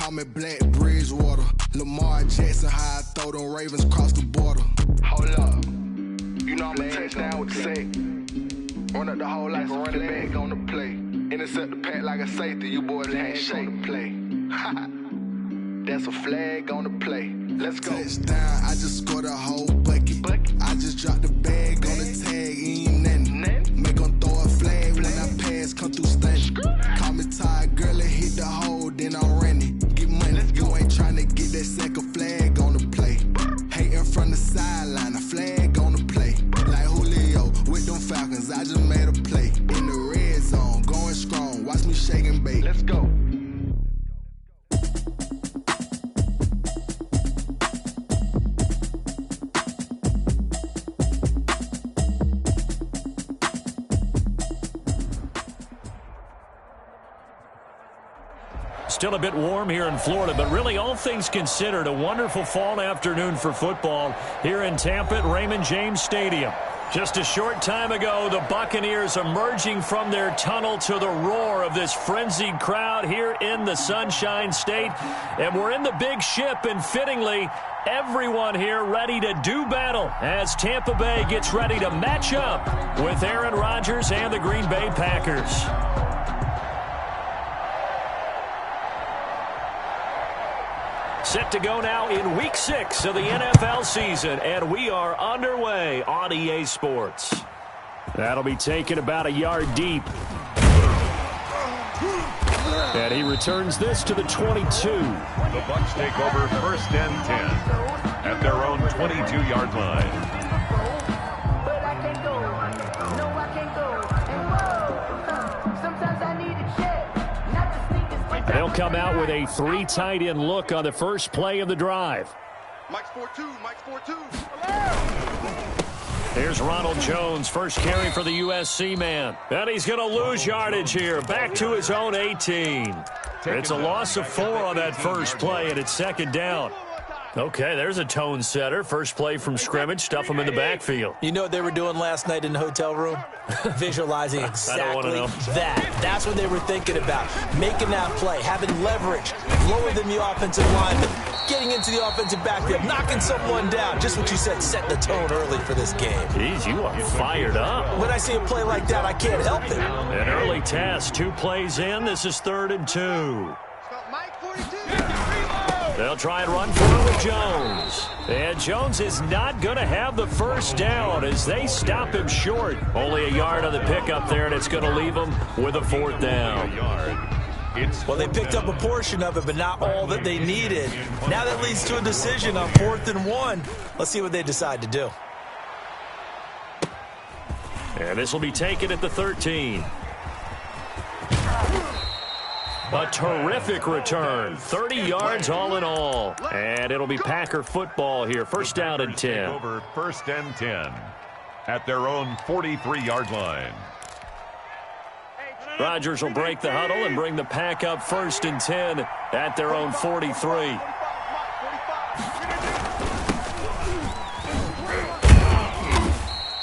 call me Black Bridgewater. Lamar Jackson, how I throw them Ravens across the border. Hold up. You know I'm a touchdown with the sack. Run up the hole like a running back on the play. Intercept the pack like a safety. You boys ain't shake the play. That's a flag on the play. Let's go. Touchdown, I just scored a whole bucket. I just dropped the bag on the tag, ain't nothing. Make them throw a flag when I pass, come through stunning. Call me tired, girl, and hit the hole, then I'm running. Get money, you ain't trying to get that second flag on the play. Hating from the sideline, a flag on the play. Like Julio with them Falcons, I just made a play. In the red zone, going strong, watch me shake and bake. Let's go. Still a bit warm here in Florida, but really all things considered, a wonderful fall afternoon for football here in Tampa at Raymond James Stadium. Just a short time ago, the Buccaneers emerging from their tunnel to the roar of this frenzied crowd here in the Sunshine State. And we're in the big ship, and fittingly, everyone here ready to do battle as Tampa Bay gets ready to match up with Aaron Rodgers and the Green Bay Packers. Set to go now in Week 6 of the NFL season, and we are underway on EA Sports. That'll be taken about a yard deep. And he returns this to the 22. The Bucs take over 1st and 10 at their own 22-yard line. They'll come out with a 3 tight end look on the first play of the drive. Mike's 4-2. Mike's 4-2. Here's Ronald Jones, first carry for the USC man. And he's going to lose yardage here, back to his own 18. It's a loss of 4 on that first play, and it's second down. Okay, there's a tone setter. First play from scrimmage, stuff him in the backfield. You know what they were doing last night in the hotel room? Visualizing exactly that. That's what they were thinking about. Making that play, having leverage, lower than the offensive lineman, getting into the offensive backfield, knocking someone down. Just what you said, set the tone early for this game. Jeez, you are fired up. When I see a play like that, I can't help it. An early test, 2 plays in. This is 3rd and 2. They'll try and run for it with Jones. And Jones is not going to have the first down as they stop him short. Only a yard on the pickup there, and it's going to leave him with a 4th down. Well, they picked up a portion of it, but not all that they needed. Now that leads to a decision on 4th and 1. Let's see what they decide to do. And this will be taken at the 13. A terrific return. 30 yards all in all. And it'll be Packer football here. First down and 10. Over 1st and 10 at their own 43-yard line. Rodgers will break the huddle and bring the Pack up 1st and 10 at their own 43.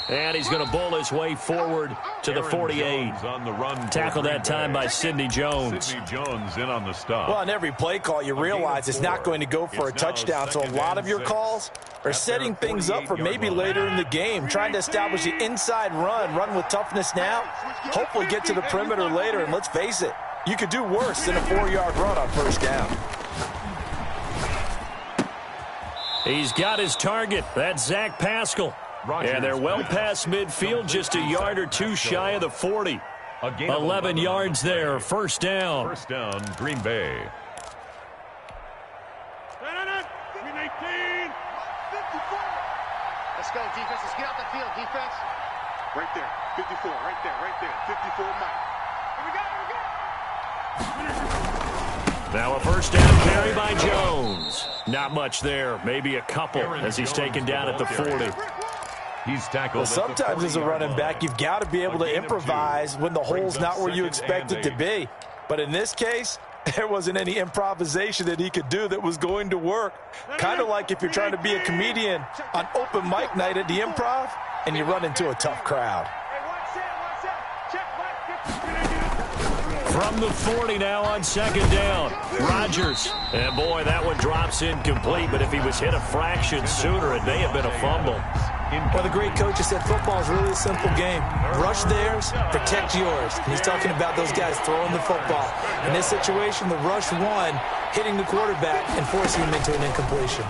And he's going to bowl his way forward to the 48. On the run. Tackled that time by Sidney Jones. Sidney Jones in on the stop. Well, on every play call, you realize it's not going to go for a touchdown. So a lot of your calls are setting things up for maybe later in the game, trying to establish the inside run with toughness now, hopefully get to the perimeter later. And let's face it, you could do worse than a 4-yard run on first down. He's got his target. That's Zach Pascal. And they're well past midfield, just a yard or 2 shy of the 40. 11 yards there, first down. First down, Green Bay. Green 18. 54. Let's go, defense. Let's get out the field, defense. Right there. 54. Right there. 54, Mike. Here we go. Now a first down carry by Jones. Not much there. Maybe a couple as he's taken down at the 40. He's tackled. Well, sometimes as a running back, you've got to be able to improvise when the hole's not where you expect it to be. But in this case, there wasn't any improvisation that he could do that was going to work. Kind of like if you're trying to be a comedian on open mic night at the Improv and you run into a tough crowd. From the 40 now on second down. Rodgers. And boy, that one drops incomplete, but if he was hit a fraction sooner, it may have been a fumble. Well, the great coach has said football is really a simple game. Rush theirs, protect yours. And he's talking about those guys throwing the football. In this situation, the rush won, hitting the quarterback and forcing him into an incompletion.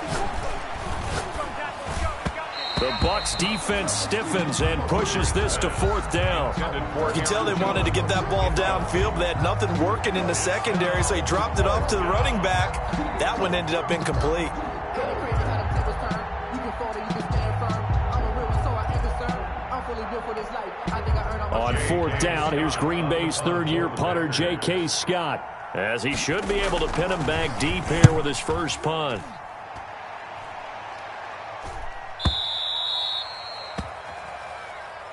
The Bucs defense stiffens and pushes this to fourth down. You can tell they wanted to get that ball downfield, but they had nothing working in the secondary, so he dropped it off to the running back. That one ended up incomplete. On fourth down, here's Green Bay's third-year punter, J.K. Scott, as he should be able to pin him back deep here with his first punt.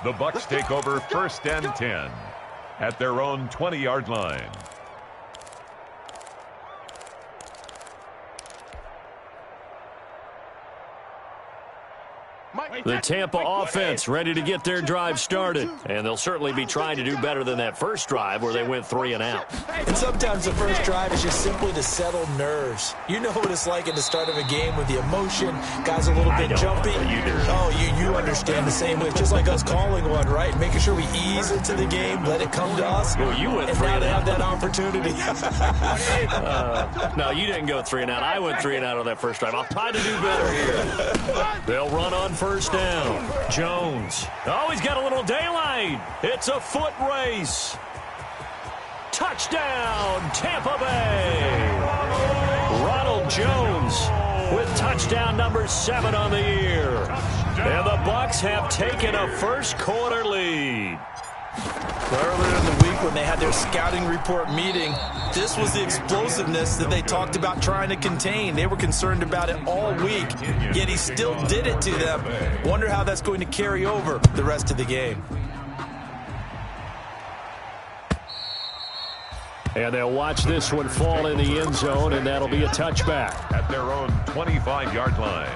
The Bucs take over first and 10 at their own 20-yard line. The Tampa offense ready to get their drive started. And they'll certainly be trying to do better than that first drive where they went 3 and out. And sometimes the first drive is just simply to settle nerves. You know what it's like at the start of a game with the emotion. Guys a little bit jumpy. Oh, you understand the same way. It's just like us calling one, right? Making sure we ease into the game, let it come to us. Well, you went and 3 now and they out. have that opportunity. No, you didn't go 3 and out. I went 3 and out on that first drive. I'll try to do better here. They'll run on first down. Jones. Oh, he's got a little daylight. It's a foot race. Touchdown, Tampa Bay. Ronald Jones with touchdown number 7 on the year. And the Bucs have taken a first quarter lead. Earlier in the week when they had their scouting report meeting, this was the explosiveness that they talked about trying to contain. They were concerned about it all week, yet he still did it to them. Wonder how that's going to carry over the rest of the game. And they'll watch this one fall in the end zone, and that'll be a touchback. At their own 25-yard line.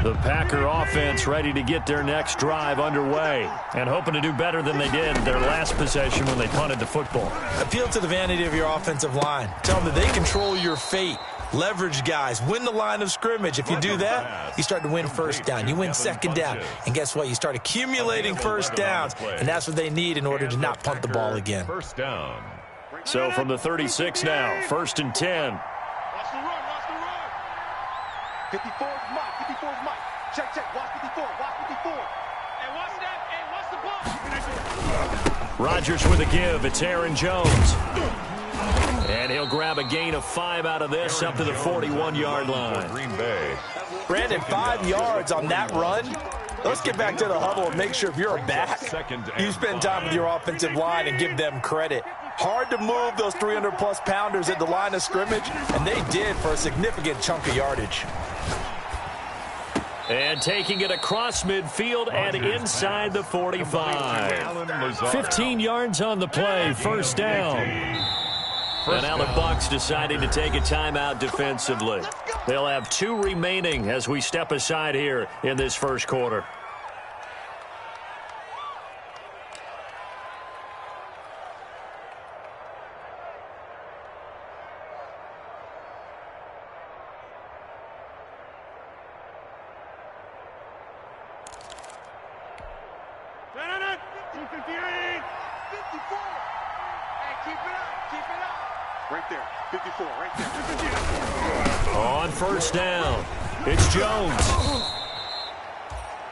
The Packer offense ready to get their next drive underway and hoping to do better than they did their last possession when they punted the football. Appeal to the vanity of your offensive line. Tell them that they control your fate. Leverage guys. Win the line of scrimmage. If you do that, you start to win first down. You win second down. And guess what? You start accumulating first downs. And that's what they need in order to not punt the ball again. First down. So from the 36 now, first and 10. Watch the run, watch the run. 54 is Mike, 54 is Mike. Check, watch 54, watch 54. And watch that, and watch the ball. Rodgers with a give. It's Aaron Jones. And he'll grab a gain of 5 out of this up to the 41-yard line. Green Bay. Brandon, 5 yards on that run. Let's get back to the huddle and make sure if you're a back, you spend time with your offensive line and give them credit. Hard to move those 300-plus pounders at the line of scrimmage, and they did for a significant chunk of yardage. And taking it across midfield and inside the 45. 15 yards on the play, first down. And now the Bucs deciding to take a timeout defensively. They'll have 2 remaining as we step aside here in this first quarter. Right there, 54, right there. On first down, it's Jones.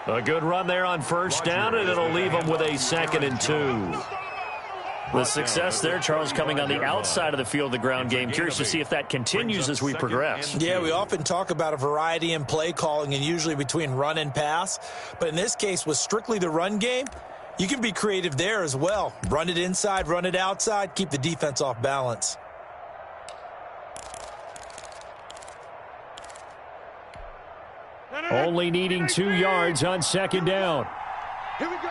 A good run there on first down, and it'll leave them with a 2nd and 2. The success there, Charles, coming on the outside of the field, the ground game. Curious to see if that continues as we progress. Yeah, we often talk about a variety in play calling and usually between run and pass. But in this case, with strictly the run game, you can be creative there as well. Run it inside, run it outside, keep the defense off balance. Only needing 2 yards on second down. Here we go.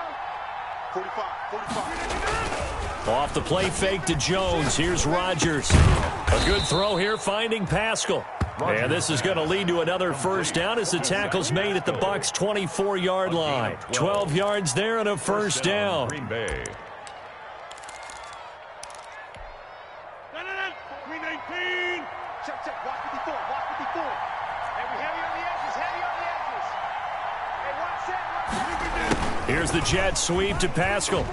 45, 45. Off the play fake to Jones. Here's Rodgers. A good throw here finding Pascal. And this is going to lead to another first down as the tackle's made at the Bucs' 24-yard line. 12 yards there and a first down. Green Bay. Green 19. Check, check. Watch 54. Watch 54. And we heavy on the edges. Heavy on the edges. Hey, one set. Here's the jet sweep to Pascal.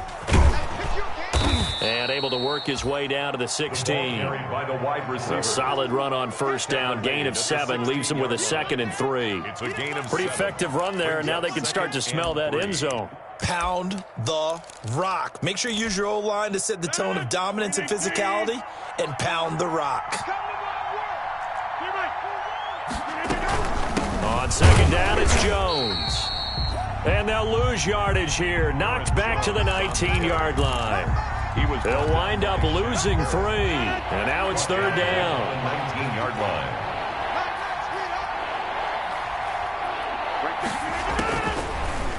And able to work his way down to the 16. By the wide receiver. A solid run on first down. Gain of 7 leaves him with a 2nd and 3. It's a gain of Pretty 7. effective run there, and now they can start to smell that end zone. Pound the rock. Make sure you use your O-line to set the tone of dominance and physicality, and pound the rock. On second down, it's Jones. And they'll lose yardage here. Knocked back to the 19-yard line. They'll wind up losing 3. And now it's third down. 19-yard line.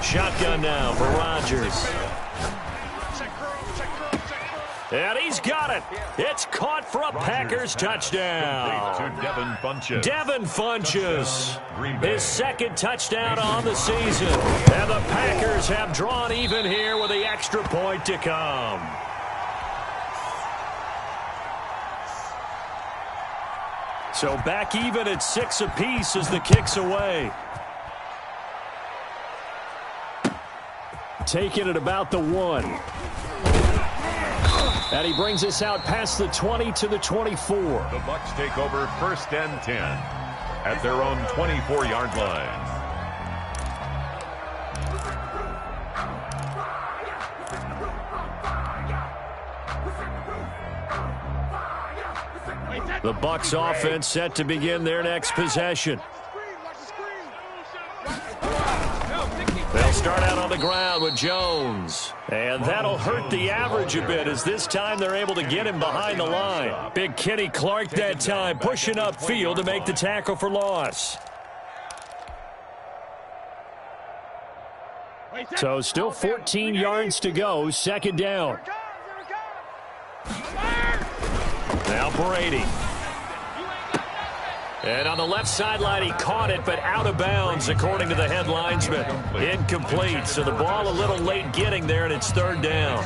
Shotgun now for Rodgers. And he's got it. It's caught for a Packers touchdown. To Devin Funchess. Devin Funchess, his 2nd touchdown on the season. And the Packers have drawn even here with the extra point to come. So back even at 6 apiece as the kick's away. Taking it about the 1. And he brings us out past the 20 to the 24. The Bucs take over first and 10 at their own 24-yard line. The Bucs offense set to begin their next possession. They'll start out on the ground with Jones. And that'll hurt the average a bit as this time they're able to get him behind the line. Big Kenny Clark that time pushing upfield to make the tackle for loss. So still 14 yards to go, second down. Now Brady. And on the left sideline, he caught it, but out of bounds, according to the head linesman. Incomplete, so the ball a little late getting there, and it's third down.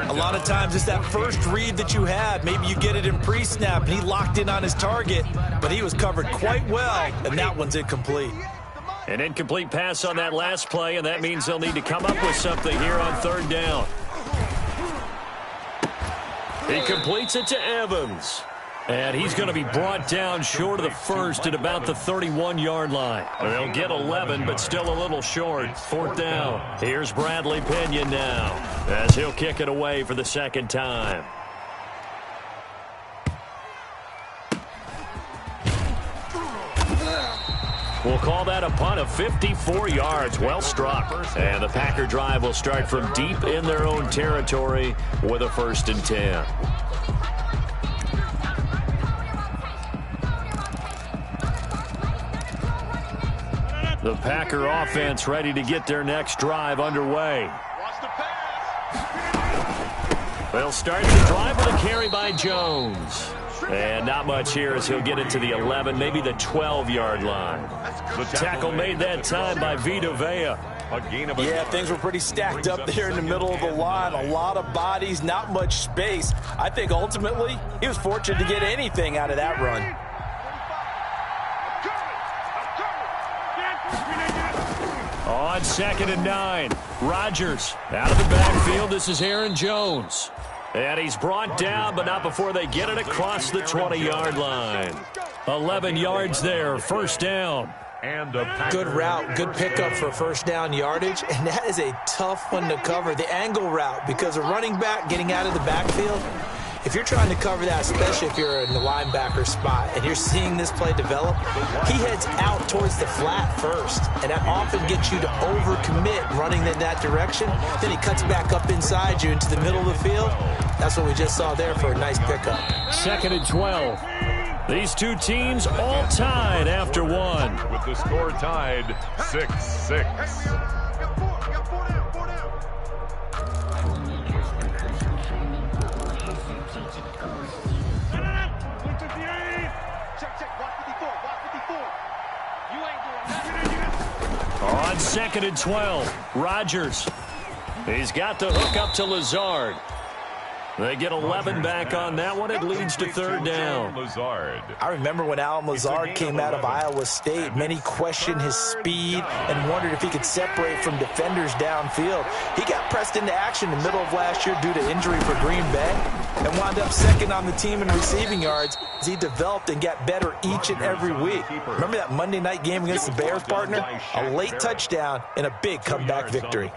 A lot of times it's that first read that you had. Maybe you get it in pre-snap, and he locked in on his target, but he was covered quite well, and that one's incomplete. An incomplete pass on that last play, and that means they'll need to come up with something here on third down. He completes it to Evans. And he's going to be brought down short of the first at about the 31-yard line. They'll get 11, but still a little short. Fourth down. Here's Bradley Pinion now as he'll kick it away for the second time. We'll call that a punt of 54 yards. Well struck. And the Packer drive will start from deep in their own territory with a 1st and 10. The Packer offense ready to get their next drive underway. They'll start the drive with a carry by Jones. And not much here as he'll get it to the 11, maybe the 12-yard line. The tackle made that time by Vita Vea. Yeah, things were pretty stacked up there in the middle of the line. A lot of bodies, not much space. I think ultimately he was fortunate to get anything out of that run. On 2nd and 9, Rodgers out of the backfield. This is Aaron Jones. And he's brought down, but not before they get it across the 20-yard line. 11 yards there, first down. Good route, good pickup for first down yardage, and that is a tough one to cover, the angle route, because a running back getting out of the backfield, if you're trying to cover that, especially if you're in the linebacker spot and you're seeing this play develop, he heads out towards the flat first, and that often gets you to overcommit running in that direction. Then he cuts back up inside you into the middle of the field. That's what we just saw there for a nice pickup. 2nd and 12. These two teams all tied after one. With the score tied 6-6. It's 2nd and 12. Rodgers. He's got the hook up to Lazard. They get 11 back on that one. It leads to 3rd down. I remember when Alan Lazard came out of Iowa State, many questioned his speed and wondered if he could separate from defenders downfield. He got pressed into action in the middle of last year due to injury for Green Bay and wound up 2nd on the team in receiving yards as he developed and got better each and every week. Remember that Monday night game against the Bears, partner? A late touchdown and a big comeback victory.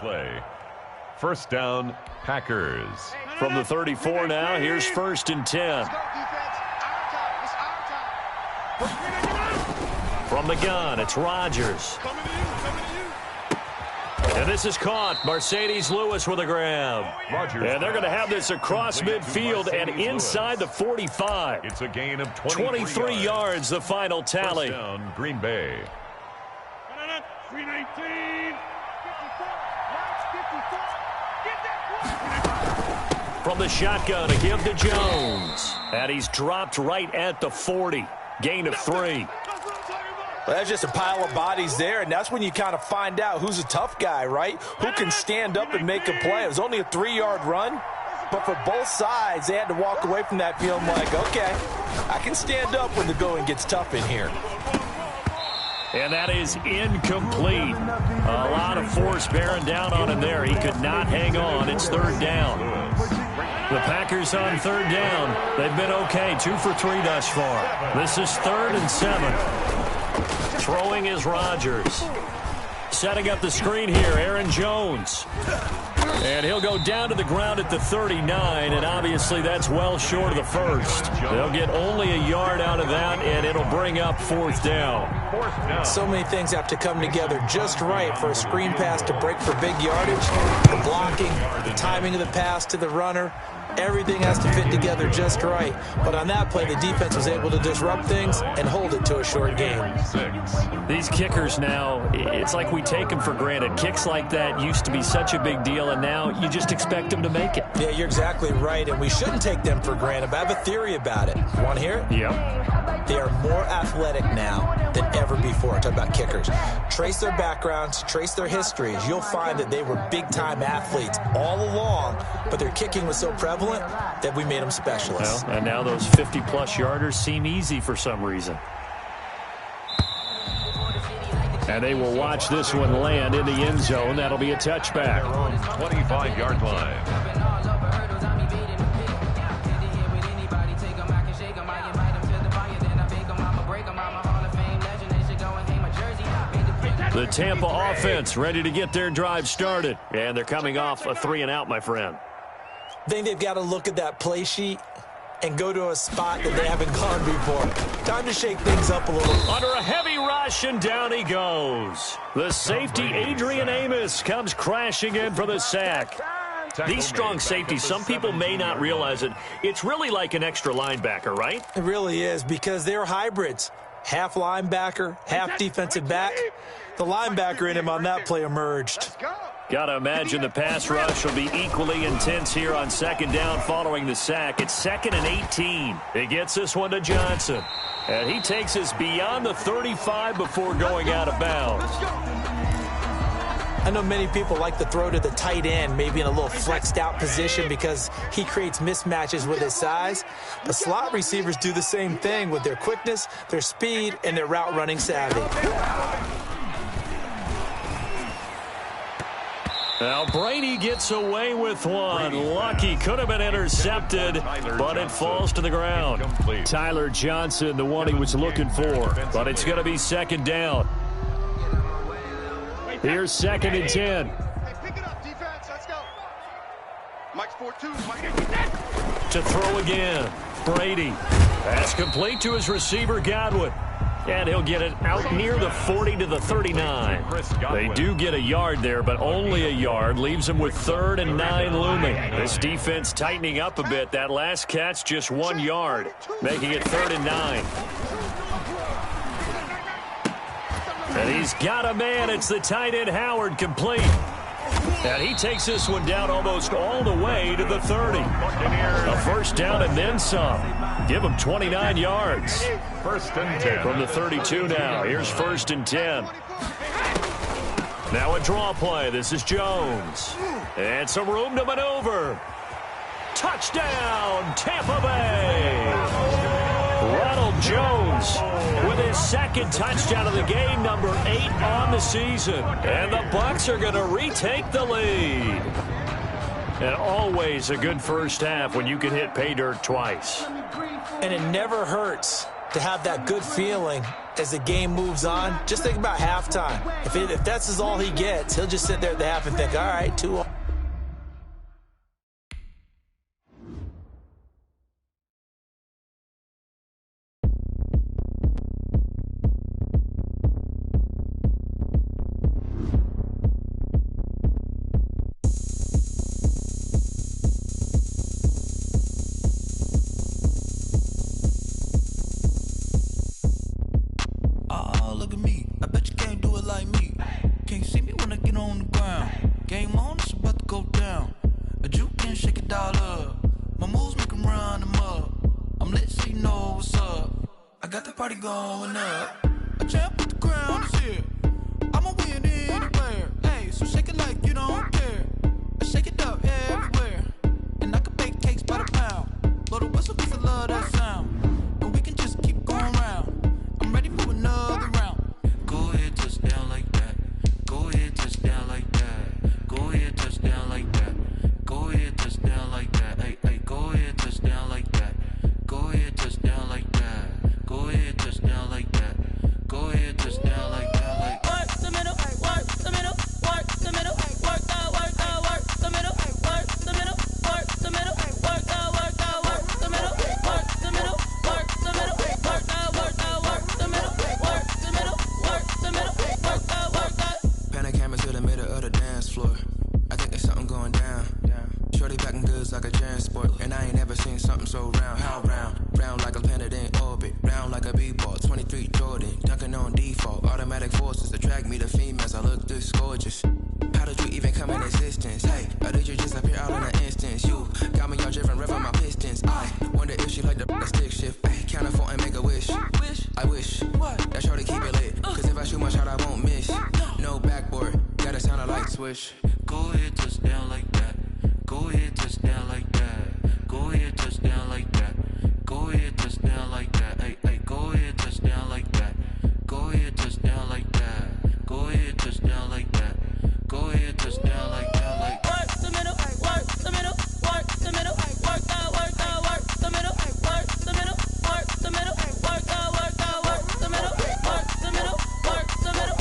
1st down, Packers. From the 34 now, here's 1st and 10. From the gun, it's Rodgers. And this is caught. Mercedes Lewis with a grab. And they're going to have this across midfield and inside the 45. It's a gain of 23 yards, the final tally. 1st down, Green Bay. 319. From the shotgun, a give to Jones. And he's dropped right at the 40. Gain of 3. Well, that's just a pile of bodies there, and that's when you kind of find out who's a tough guy, right? Who can stand up and make a play. It was only a 3-yard run, but for both sides, they had to walk away from that feeling like, okay, I can stand up when the going gets tough in here. And that is incomplete. A lot of force bearing down on him there. He could not hang on. It's 3rd down. The Packers on 3rd down. They've been okay. 2 for 3 thus far. This is 3rd and 7. Throwing is Rodgers. Setting up the screen here, Aaron Jones. And he'll go down to the ground at the 39, and obviously that's well short of the 1st. They'll get only a yard out of that, and it'll bring up 4th down. So many things have to come together just right for a screen pass to break for big yardage. The blocking, the timing of the pass to the runner, everything has to fit together just right. But on that play, the defense was able to disrupt things and hold it to a short game. These kickers now, it's like we take them for granted. Kicks like that used to be such a big deal, and now you just expect them to make it. Yeah, you're exactly right, and we shouldn't take them for granted. But I have a theory about it. You want to hear it? Yep. They are more athletic now than ever before. I'm talking about kickers. Trace their backgrounds, trace their histories. You'll find that they were big-time athletes all along, but their kicking was so prevalent that we made them specialists. Well, and now those 50-plus yarders seem easy for some reason. And they will watch this one land in the end zone. That'll be a touchback. 25-yard line. The Tampa offense ready to get their drive started. And they're coming off a 3-and-out, my friend. I think they've got to look at that play sheet and go to a spot that they haven't gone before. Time to shake things up a little. Under a heavy rush, and down he goes. The safety, Adrian Amos, comes crashing in for the sack. These strong safeties, some people may not realize it. It's really like an extra linebacker, right? It really is, because they're hybrids. Half linebacker, half defensive back. The linebacker in him on that play emerged. Got to imagine the pass rush will be equally intense here on 2nd down following the sack. It's 2nd and 18. He gets this one to Johnson. And he takes us beyond the 35 before going out of bounds. I know many people like to throw to the tight end, maybe in a little flexed out position because he creates mismatches with his size. But slot receivers do the same thing with their quickness, their speed, and their route running savvy. Now Brady gets away with one. Lucky, could have been intercepted, but it falls to the ground. Tyler Johnson, the one he was looking for, but it's going to be 2nd down. Here's 2nd and 10. Pick it up, defense. Let's go. Mike's 4-2. To throw again. Brady. Pass complete to his receiver, Godwin. And he'll get it out near the 40 to the 39. They do get a yard there, but only a yard. Leaves them with 3rd and 9 looming. This defense tightening up a bit. That last catch just 1 yard, making it 3rd and 9. And he's got a man. It's the tight end, Howard, complete. And he takes this one down almost all the way to the 30. A 1st down and then some. Give him 29 yards. 1st and 10. From the 32 now. Here's 1st and 10. Now a draw play. This is Jones. And some room to maneuver. Touchdown, Tampa Bay. Ronald Jones with his second touchdown of the game, number 8 on the season. And the Bucs are going to retake the lead. And always a good first half when you can hit pay dirt twice. And it never hurts to have that good feeling as the game moves on. Just think about halftime. If that's all he gets, he'll just sit there at the half and think, all right, 2-0. Going up, a champ with the crown is here. I'ma win anywhere. Hey, so shake it like you don't care. I shake it up everywhere, and I can bake cakes by the pound. Blow the whistle 'cause I love that sound, and we can just keep going round. I'm ready for another round. Go ahead, touch down like that. Go ahead, touch down like that. Go ahead, touch down like that. Go ahead, touch down like that. Hey, hey, go ahead, touch down like that. Go ahead, touch down like that. Go ahead, touch down like that. Go ahead, touch down like that. Like work the middle, work the middle, work the middle, work that, work the middle, work the middle, work the middle, work that, work the middle, work the middle, work the middle, work that, work the middle, work the middle, work the middle, work that. Pan a camera to the middle of the dance floor. I think there's something going down. Shorty backing goods like a transport, and I ain't never seen something so round. How round? Round like a planet in orbit, round like a b-ball. 23 Jordan, dunking on default. Automatic forces attract me to females. I look this gorgeous. How did you even come in existence? Hey, or did you just appear out in an instance? You got me all driven, revving my pistons. I wonder if she like the stick shift. Ay, count a phone and make a wish. I wish that shorty keep it lit. 'Cause if I shoot my shot, I won't miss. No backboard, gotta sound a light switch. Go ahead, touch down like that. Go ahead, touch down like that. Go ahead, touch down like that. Go ahead, touch down like that. Hey, hey, go ahead, touch down like that. Go ahead, touch down like that. Go ahead, touch down like that. Go ahead, touch down like that. Like work the middle, work the middle, work the middle, work that, work the middle, work the middle, work the middle, work that, work the middle, work the middle, work the middle,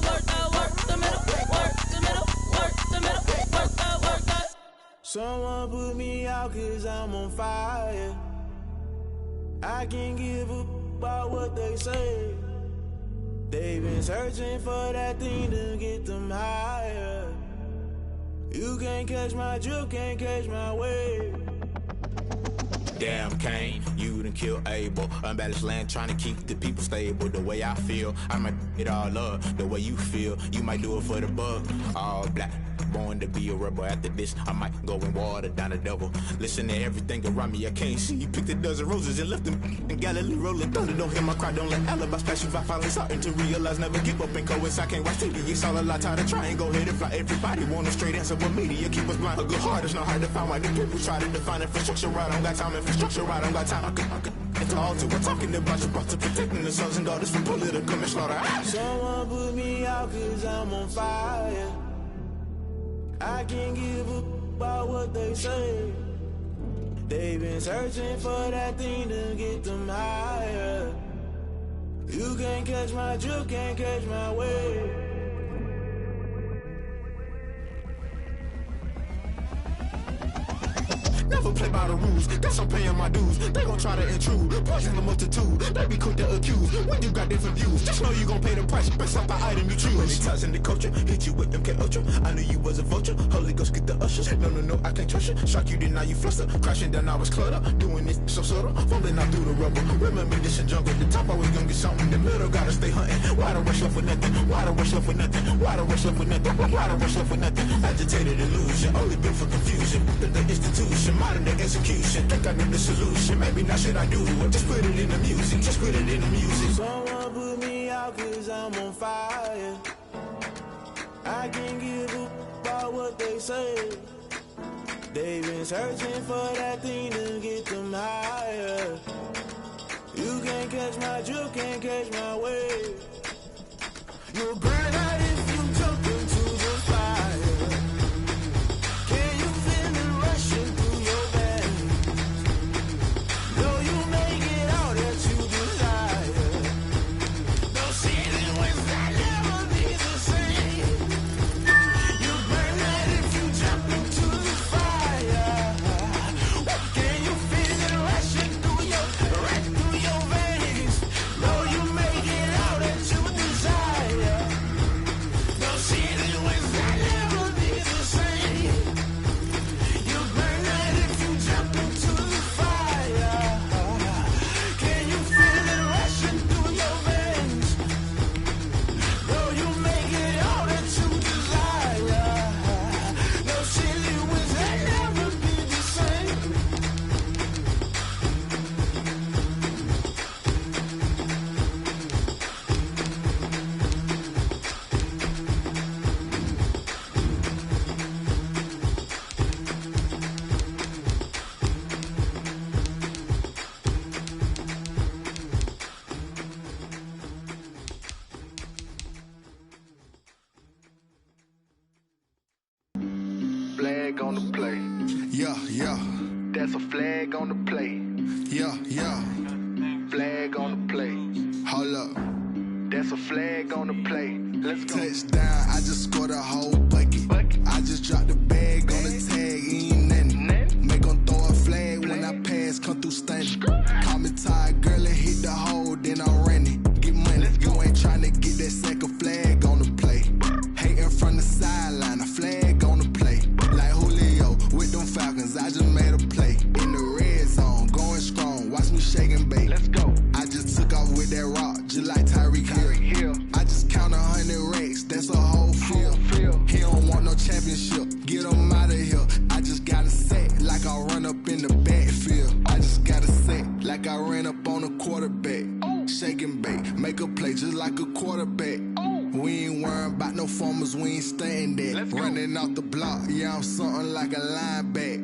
work that, work the middle, work the middle, work the middle, work that, work that. Someone put me out 'cause I'm on fire. I can't give up about what they say. They've been searching for that thing to get them higher. You can't catch my drift, can't catch my wave. Damn, Kane, you done kill Abel. Unbalanced land, trying to keep the people stable. The way I feel, I might it all up. The way you feel, you might do it for the buck. All black, born to be a rebel. After this, I might go and water down the devil. Listen to everything around me, I can't see. You picked a dozen roses and left them in Galilee rolling thunder. Don't hear my cry, don't let alibis pass you by. Finally starting to realize, never give up and coincide. Can't watch TV, it's all a lot. Tired of trying, go ahead and fly. Everybody want a straight answer, but media keep us blind. A good heart is not hard to find. Why the people try to define infrastructure right? I don't got time, infrastructure right? I don't got time. I could it's all to we're talking about you, brought to protecting the sons and daughters from political and slaughter. Someone put me out 'cause I'm on fire. I can't give up about what they say. They've been searching for that thing to get them higher. You can't catch my drift, can't catch my wave. Never play by the rules, guess I'm paying my dues. They gon' try to intrude, poison the multitude. They be quick to accuse, when you got different views. Just know you gon' pay the price, based off the item you choose. Many times in the culture, hit you with MK Ultra. I knew you was a vulture, Holy Ghost get the ushers. No, I can't trust you. Shock you, then now you fluster. Crashing down, I was cluttered. Doing this so subtle, falling out through the rubble. Remember this a jungle, the top always gonna get something. The middle gotta stay hunting. Why the rush left with nothing? Why the rush left with nothing? Why the rush left with nothing? Why the rush left with nothing? Agitated illusion, only built for confusion. The institution, modern day execution. Think I know the solution, maybe not should I do it. Just put it in the music, just put it in the music. Someone put me out 'cause I'm on fire. I can't give a about what they say. They've been searching for that thing to get them higher. You can't catch my drift, can't catch my wave. You'll burn out if you jump into the fire. Can you feel it rushing through your veins? Though you make it all that you desire. No ceiling was that never be the same. You burn out if you jump into the fire. Can you feel it rushing through your veins? Though you make it all that you desire. No ceiling was that never be the same. You burn out if you jump into the fire. Can you feel it rushing through your veins? Though you make it all that you desire. No ceiling was that never be the same. Flag on the play. Yeah, yeah. That's a flag on the play. Yeah, yeah. Flag on the play. Hold up. That's a flag on the play. Let's go. Touchdown, I just scored a whole bucket. I just dropped the bag on the tag, ain't nothing. Make 'em throw a flag when I pass, come through stunning. Call me tired, girl, and hit the hole, then I'm running. Get money, you ain't tryna get that second flag on the play. Hating from the sideline, a flag on the play. Like Julio with them Falcons, I just made a play. In the red zone, going strong, watch me shake and bake. Let's go. I just took off with that rock, just like Tyreek Hill. I just count 100 racks, that's a whole field. He don't want no championship, get him out of here. I just gotta set like I run up in the backfield. I just gotta set like I ran up on a quarterback. Shake and bake, make a play just like a quarterback. We ain't worrying about no formers, we ain't staying there. Running off the block, yeah, I'm something like a lineback.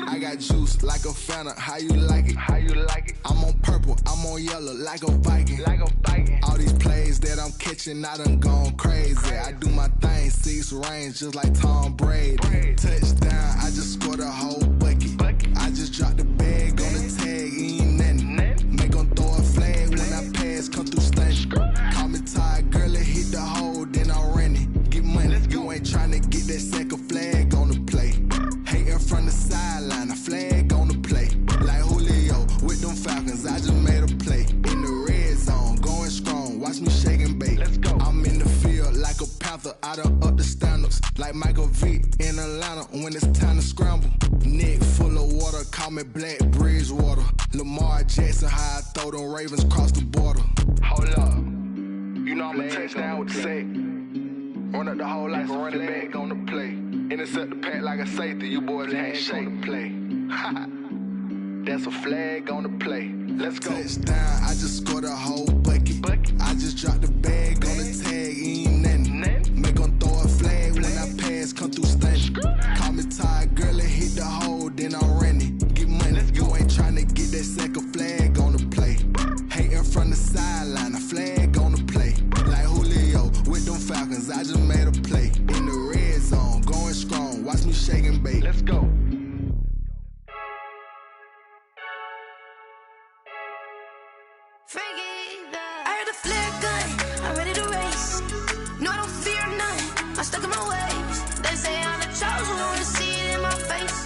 I got juice like a Fanta, how you like it? How you like it? I'm on purple, I'm on yellow like a Viking. Like a Viking. All these plays that I'm catching, I done gone crazy. I do my thing, 6 range just like Tom Brady. Touchdown, I just scored a whole bucket. I just dropped the bag on the tag, ain't nothing. Make 'em throw a flag when I pass, come through stunning. Call me tired, girl, and hit the hole, then I'm running. Get money, you ain't tryna get that second flag on the play. Hating from the sideline, a flag on the play. Like Julio with them Falcons, I just made a play. In the red zone, going strong, watch me shake and bake. Let's go. I'm in the field like a Panther, I done up the standards. Like Michael Vick in Atlanta when it's time to scramble. Neck full of water, call me Black Bridgewater. Lamar Jackson, how I throw them Ravens across the border. Hold up. You know I'm a touchdown with the sack. Run up the whole like a running back on the play. Intercept the pack like a safety, you boys ain't shake the play. That's a flag on the play. Let's go. Touchdown, I just scored a whole bucket. I just dropped the bag on the tag, ain't nothing. Make 'em throw a flag when I pass, come through stunning. Call me tired, girl, and hit the hole, then I'm running. Get money, you ain't tryna get that second flag on the play. Hating from the sideline, a flag on the play. Like Julio with them Falcons, I just made a play. In the red zone, going strong, watch me shake and bake. Let's go. I heard the flare gun, I'm ready to race. No, I don't fear none, I'm stuck in my ways. They say I'm the chosen one, see it in my face.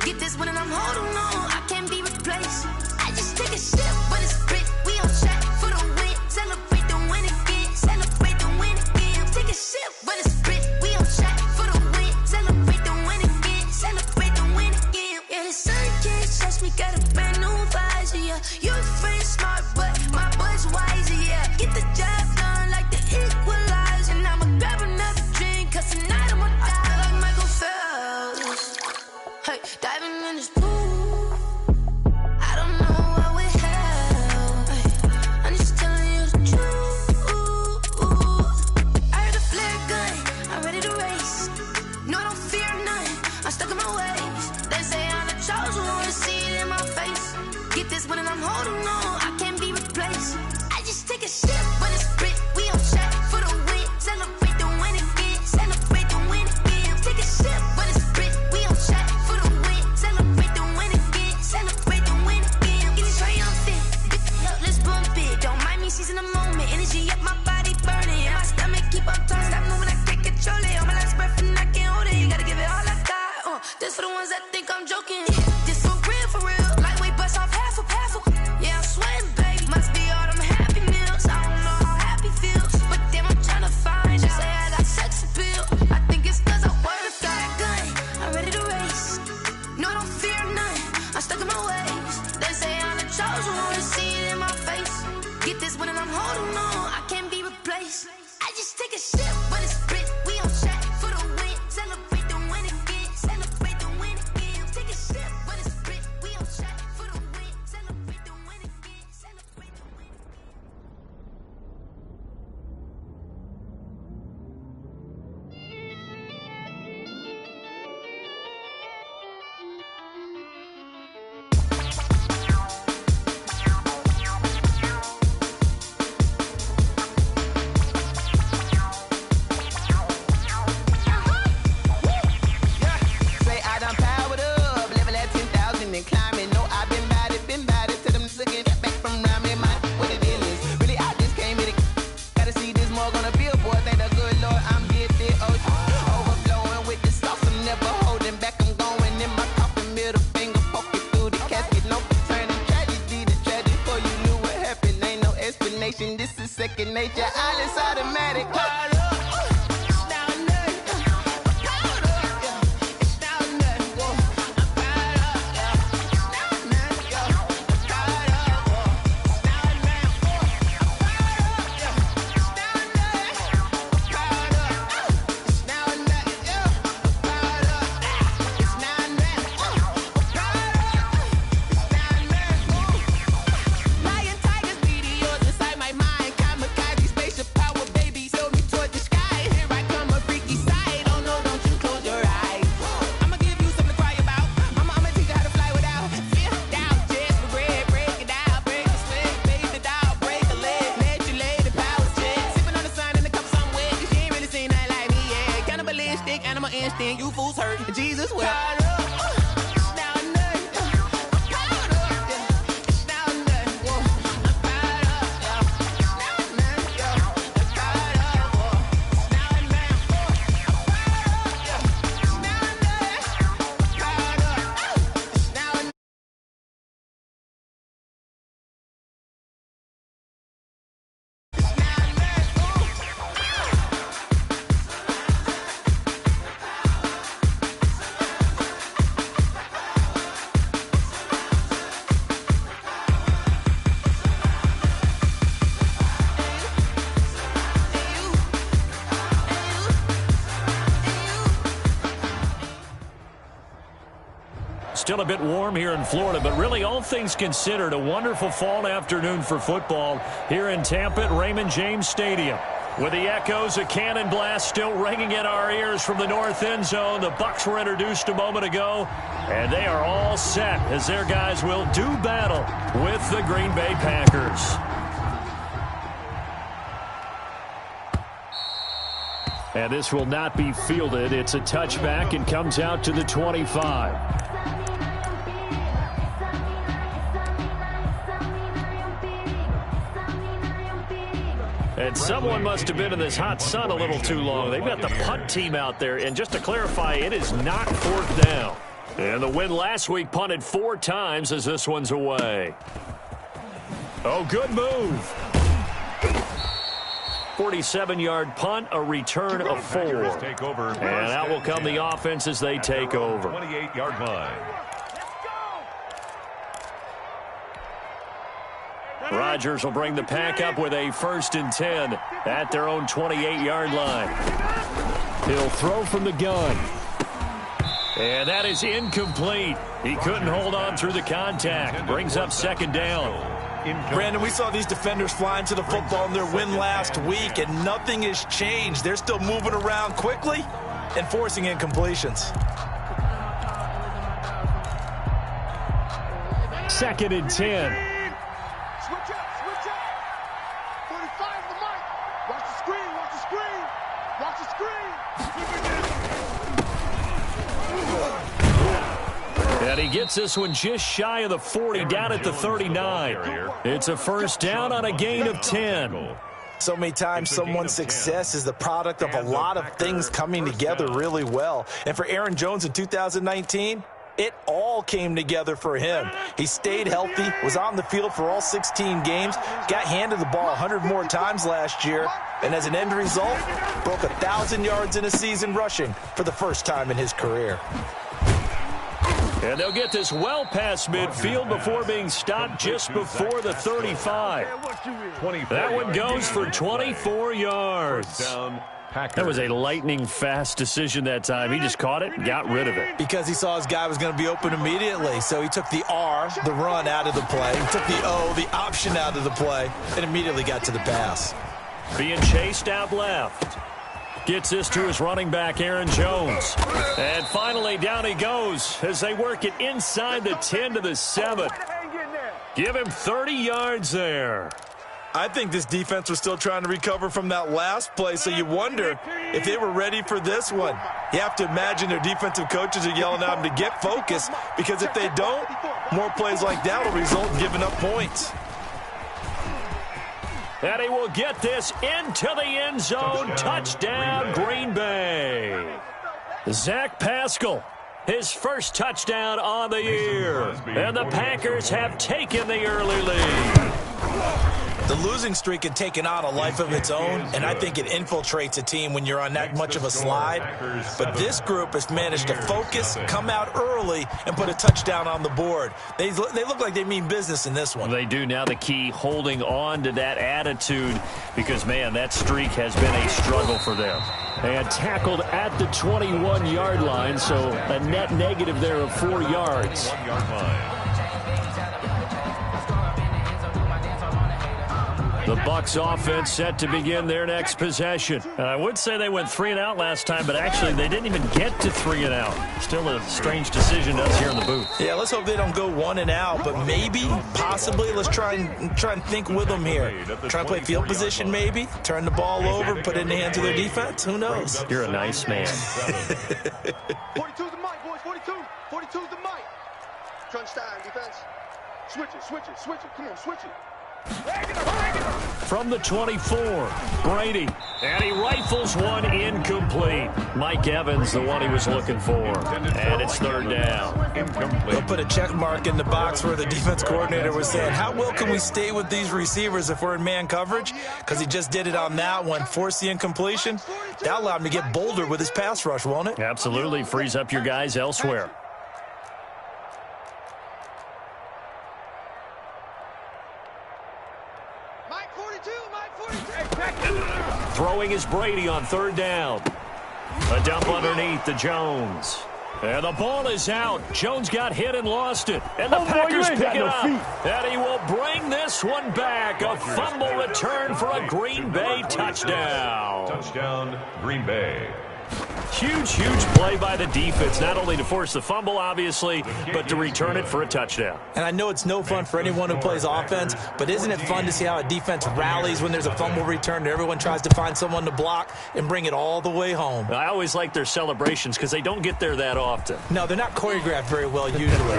Get this one and I'm holding on, I can't be replaced. I just take a sip, but it's split. We on track for the win, celebrate the win again, celebrate the win again. Take a sip, but it's split. We on track for the win, celebrate the win again, celebrate the win again. Yeah, the sun can't touch me, got a brand new visor, yeah. Your friend smart, but my boy's wiser, yeah. Get the job done like the equalizer. And I'ma grab another drink, cause tonight I'ma die like Michael Phelps. Hey, diving in this pool, I don't know what we had. wanna see it in my face. Get this one and I'm holding on. I can't be replaced. I just take a sip, but it's split. We on track for the win. Celebrate the win again. Celebrate the win again. Take a sip, but it's split. We on track for the win. Celebrate the win again. Celebrate the win again. Getting triumphant. Let's bump it. Don't mind me seizing the moment. Energy up, my body burning. And my stomach keep up turning. Stop moving, I can't control it. On my last breath and I can't hold it. You gotta give it all I got. This for the ones that think I'm joking. This for real, for real. Lightweight bust off half a. Yeah, I'm sweating, babe. Must be all them happy meals. I don't know how happy feels, but damn, I'm trying to find. Just say I got sex appeal. I think it's cause I work. Got a gun, I'm ready to race. No, I don't fear none. I'm stuck in my ways. They say I'm the chosen one. See it in my face. Get this one and I'm holding on. I can't be replaced. I just take a sip, but it's split. We on track for the win. Celebrate the win again. Celebrate the win again. Take a sip, but it's split. We on track for the win. Celebrate the win again. Celebrate the win again. Say I done powered up, level at 10,000 and climbing. No, I've been bad it till them looking back from around me. My what it is, really I just came here to gotta see this more gonna billboard. Thank the good Lord I'm gifted. Overflowing with the sauce, I'm never holding back. I'm going in my coffin, middle finger poking through the casket. No turning tragedy to tragic. Before you knew what happened, ain't no explanation. This is second nature. All is automatic. Lion, tigers, meteors inside my mind. Kamikaze, spaceship power, baby, sail me toward the sky. Here I come, a freaky side. Oh no, don't you close your eyes. I'ma give you something to cry about. I'ma teach you how to fly without fear. Doubt, just regret, break it out, break the sweat, fade the doubt, break a leg, let you lay the power check. Sipping on the sun in the cup somewhere, 'cause you ain't really seen nothing like me yet. Cannibalistic, animal instinct, you fools hurt. Jesus will. Still a bit warm here in Florida, but really all things considered, a wonderful fall afternoon for football here in Tampa at Raymond James Stadium. With the echoes of cannon blast still ringing in our ears from the north end zone, the Bucs were introduced a moment ago, and they are all set as their guys will do battle with the Green Bay Packers. And this will not be fielded. It's a touchback and comes out to the 25. And someone must have been in this hot sun a little too long. They've got the punt team out there. And just to clarify, it is not fourth down. And the win last week punted 4 times as this one's away. Oh, good move. 47-yard punt, a return of 4. And out will come the offense as they take over. 28-yard line. Rodgers will bring the pack up with a 1st and 10 at their own 28-yard line. He'll throw from the gun. And that is incomplete. He couldn't hold on through the contact. Brings up 2nd down. Brandon, we saw these defenders flying to the football in their win last week, and nothing has changed. They're still moving around quickly and forcing incompletions. 2nd and 10. Switch up, switch up. 45 the mic. Watch the screen, watch the screen. Watch the screen. And he gets this one just shy of the 40, down at the 39. It's a first down on a gain of 10. So many times someone's success is the product of a lot of things coming together really well. And for Aaron Jones in 2019, it all came together for him. He stayed healthy, was on the field for all 16 games, got handed the ball 100 more times last year, and as an end result, broke 1,000 yards in a season rushing for the first time in his career. And they'll get this well past midfield before being stopped just before the 35. That one goes for 24 yards. That was a lightning-fast decision that time. He just caught it and got rid of it. Because he saw his guy was going to be open immediately. So he took the R, the run, out of the play. He took the O, the option, out of the play, and immediately got to the pass. Being chased out left. Gets this to his running back, Aaron Jones. And finally, down he goes as they work it inside the 10 to the 7. Give him 30 yards there. I think this defense was still trying to recover from that last play, so you wonder if they were ready for this one. You have to imagine their defensive coaches are yelling at them to get focused, because if they don't, more plays like that will result in giving up points. And he will get this into the end zone. Touchdown, Green Bay. Zach Pascal, his first touchdown on the year. And the Packers have taken the early lead. The losing streak had taken on a life of its own, and I think it infiltrates a team when you're on that much of a slide. But this group has managed to focus, come out early, and put a touchdown on the board. They look like they mean business in this one. They do. Now the key, holding on to that attitude, because, man, that streak has been a struggle for them. And tackled at the 21-yard line, so a net negative there of 4 yards. The Bucs offense set to begin their next possession. I would say they went 3 and out last time, but actually they didn't even get to 3 and out. Still a strange decision to us here in the booth. Yeah, let's hope they don't go 1 and out, but maybe, possibly, let's try and think with them here. Try to play field position maybe, turn the ball over, put it in the hands of their defense. Who knows? You're a nice man. 42's the mic, boys. 42. 42's the mic. Crunch time, defense. Switch it, switch it, switch it. Come on, switch it. From the 24, Brady, and he rifles one incomplete. Mike Evans, the one he was looking for, and it's 3rd down. They'll put a check mark in the box where the defense coordinator was saying, how well can we stay with these receivers if we're in man coverage? Because he just did it on that one, force the incompletion. That allowed him to get bolder with his pass rush, won't it? Absolutely, frees up your guys elsewhere. Throwing is Brady on 3rd down. A dump underneath to Jones. And the ball is out. Jones got hit and lost it. And the Packers pick it up. And he will bring this one back. A fumble return for a Green Bay touchdown. Touchdown, Green Bay. Huge, huge play by the defense, not only to force the fumble, obviously, but to return it for a touchdown. And I know it's no fun for anyone who plays offense, but isn't it fun to see how a defense rallies when there's a fumble return and everyone tries to find someone to block and bring it all the way home? I always like their celebrations because they don't get there that often. No, they're not choreographed very well usually.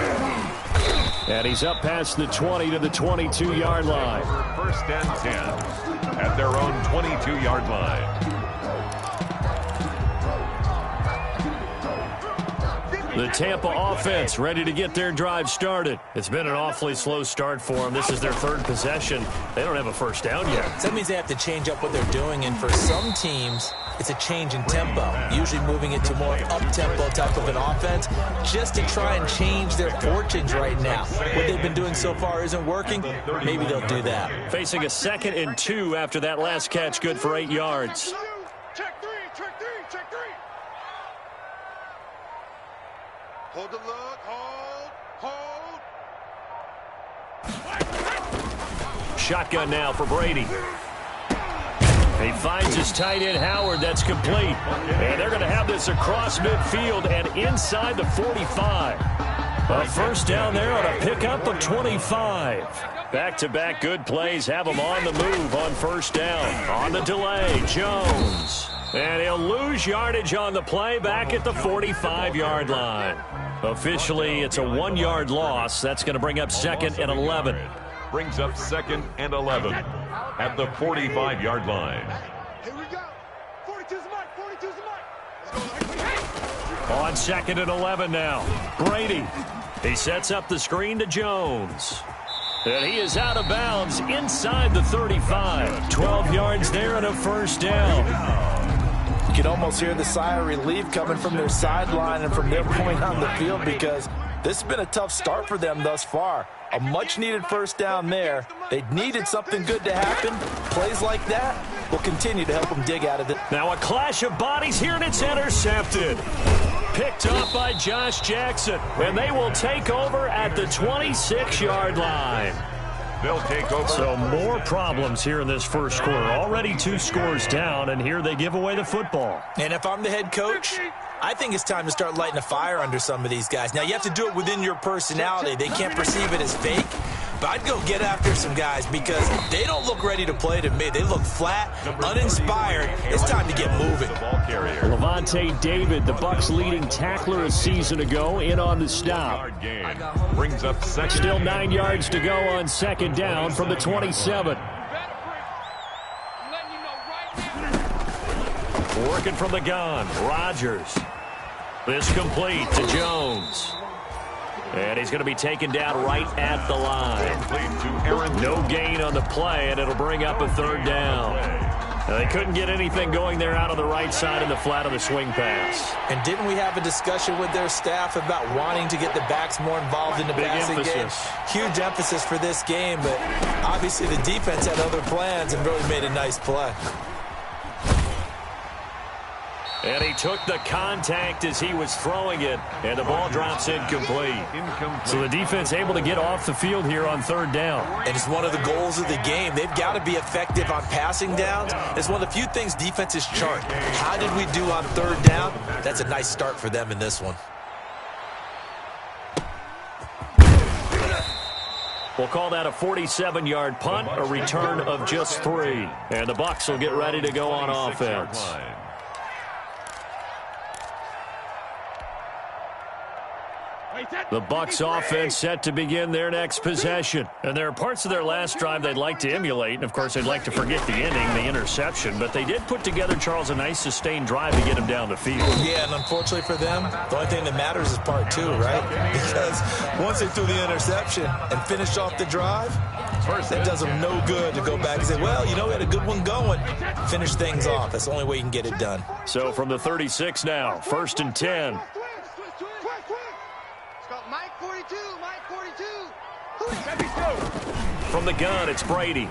And he's up past the 20 to the 22-yard line. 1st and 10 at their own 22-yard line. The Tampa offense ready to get their drive started. It's been an awfully slow start for them. This is their 3rd possession. They don't have a first down yet. So that means they have to change up what they're doing, and for some teams, it's a change in tempo, usually moving it to more up-tempo type of an offense, just to try and change their fortunes right now. What they've been doing so far isn't working. Maybe they'll do that. Facing a 2nd and 2 after that last catch, good for 8 yards. Check 3, check 3, check 3. Hold the look, hold. Shotgun now for Brady. He finds his tight end, Howard. That's complete. And they're going to have this across midfield and inside the 45. A first down there on a pickup of 25. Back-to-back good plays have him on the move on first down. On the delay, Jones. And he'll lose yardage on the play back at the 45-yard line. Officially, it's a 1-yard loss. That's going to bring up 2nd and 11. Brings up 2nd and 11 at the 45-yard line. Here we go. 42's the mark. 42's the mark. On 2nd and 11 now. Brady. He sets up the screen to Jones. And he is out of bounds inside the 35. 12 yards there and a first down. You can almost hear the sigh of relief coming from their sideline and from their point on the field, because this has been a tough start for them thus far. A much-needed first down there. They needed something good to happen. Plays like that will continue to help them dig out of it. Now a clash of bodies here, and it's intercepted. Picked up by Josh Jackson, and they will take over at the 26-yard line. They'll take over. So more problems here in this first quarter. Already 2 scores down, and here they give away the football. And if I'm the head coach, I think it's time to start lighting a fire under some of these guys. Now, you have to do it within your personality. They can't perceive it as fake. But I'd go get after some guys because they don't look ready to play to me. They look flat, uninspired. It's time to get moving. Levante David, the Bucs' leading tackler a season ago, in on the stop. Brings up 2nd. Still 9 yards to go on 2nd down from the 27. Working from the gun, Rodgers. This complete to Jones. And he's going to be taken down right at the line. No gain on the play, and it'll bring up a 3rd down. Now, they couldn't get anything going there out on the right side in the flat of the swing pass. And didn't we have a discussion with their staff about wanting to get the backs more involved in the passing game? Huge emphasis for this game, but obviously the defense had other plans and really made a nice play. And he took the contact as he was throwing it, and the ball drops incomplete. So the defense able to get off the field here on 3rd down. And it's one of the goals of the game. They've got to be effective on passing downs. It's one of the few things defenses chart. How did we do on 3rd down? That's a nice start for them in this one. We'll call that a 47-yard punt, a return of just 3. And the Bucs will get ready to go on offense. The Bucs offense set to begin their next possession. And there are parts of their last drive they'd like to emulate. And, of course, they'd like to forget the ending, the interception. But they did put together, Charles, a nice sustained drive to get him down the field. Yeah, and unfortunately for them, the only thing that matters is part 2, right? Because once they threw the interception and finished off the drive, that does them no good to go back and say, well, you know, we had a good one going. Finish things off. That's the only way you can get it done. So from the 36 now, 1st and 10. From the gun, it's Brady.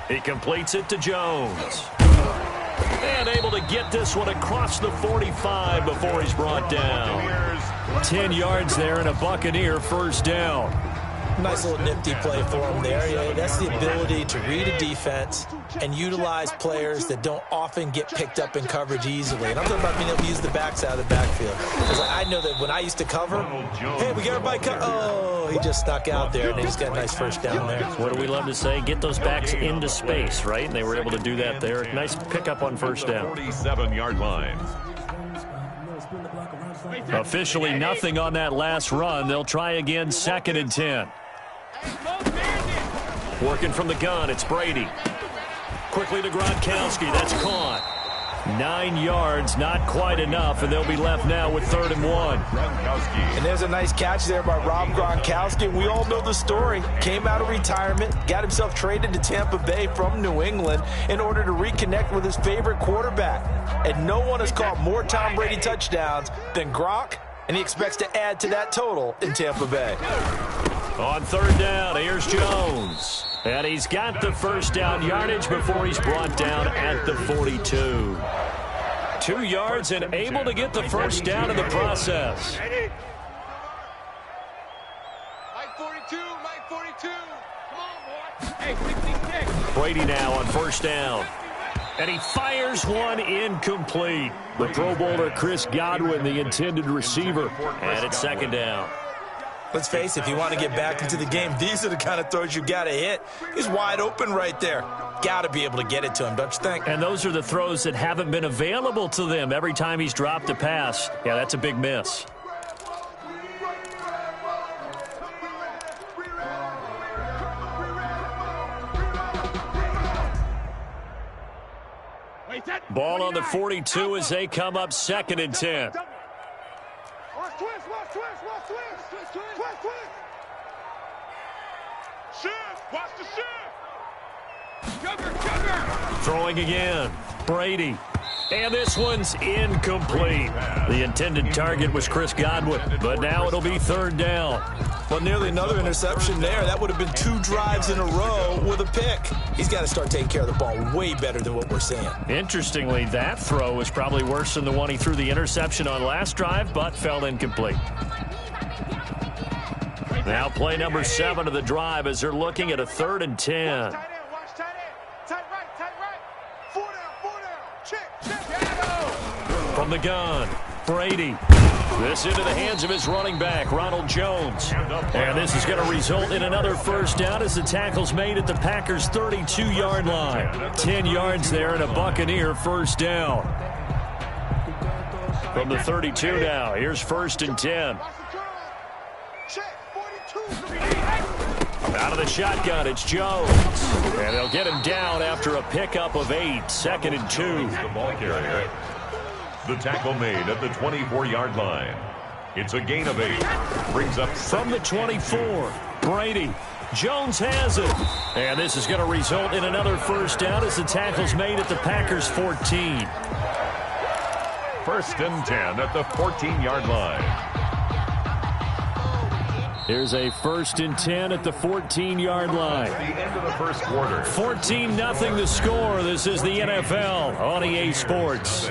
He completes it to Jones. And able to get this one across the 45 before he's brought down. 10 yards there and a Buccaneer first down. Nice little nifty play for him there. Yeah, that's the ability to read a defense and utilize players that don't often get picked up in coverage easily. And I'm talking about being able to use the backs out of the backfield. Because I know that when I used to cover, hey, we got everybody cut. Oh, he just snuck out there, and he just got a nice first down there. What do we love to say? Get those backs into space, right? And they were able to do that there. Nice pickup on first down. 47-yard line. Officially nothing on that last run. They'll try again, 2nd and 10. Working from the gun, it's Brady. Quickly to Gronkowski, that's caught. 9 yards, not quite enough, and they'll be left now with 3rd and 1. And there's a nice catch there by Rob Gronkowski. We all know the story. Came out of retirement, got himself traded to Tampa Bay from New England in order to reconnect with his favorite quarterback. And no one has caught more Tom Brady touchdowns than Gronk, and he expects to add to that total in Tampa Bay. On 3rd down, here's Jones. And he's got the first down yardage before he's brought down at the 42. 2 yards and able to get the first down in the process. Mike 42, Mike 42. Come on, boy. Hey, quick. Brady now on 1st down. And he fires one incomplete. The Pro Bowler Chris Godwin, the intended receiver. And it's second down. Let's face it, if you want to get back into the game, these are the kind of throws you got to hit. He's wide open right there. Got to be able to get it to him, don't you think? And those are the throws that haven't been available to them every time he's dropped a pass. Yeah, that's a big miss. Ball on the 42 as they come up 2nd and 10. Watch the shift. Throwing again. Brady. And this one's incomplete. The intended target was Chris Godwin, but now it'll be 3rd down. Well, nearly another interception there. That would have been 2 drives in a row with a pick. He's got to start taking care of the ball way better than what we're seeing. Interestingly, that throw was probably worse than the one he threw the interception on last drive, but fell incomplete. Now play number 7 of the drive as they're looking at a 3rd and 10. Watch tight end. Tight right. 4 down. Check. From the gun, Brady. This into the hands of his running back, Ronald Jones. And this is going to result in another 1st down as the tackle's made at the Packers' 32-yard line. 10 yards there and a Buccaneer 1st down. From the 32 now, here's 1st and 10. Out of the shotgun, it's Jones. And they'll get him down after a pickup of 8. 2nd and 2. The ball carrier. The tackle made at the 24-yard line. It's a gain of 8. Brings up from the 24. Brady. Jones has it. And this is going to result in another 1st down as the tackle's made at the Packers' 14. 1st and 10 at the 14-yard line. Here's a 1st and 10 at the 14-yard line. The end of the 1st quarter. 14-0 the score. This is the NFL on EA Sports.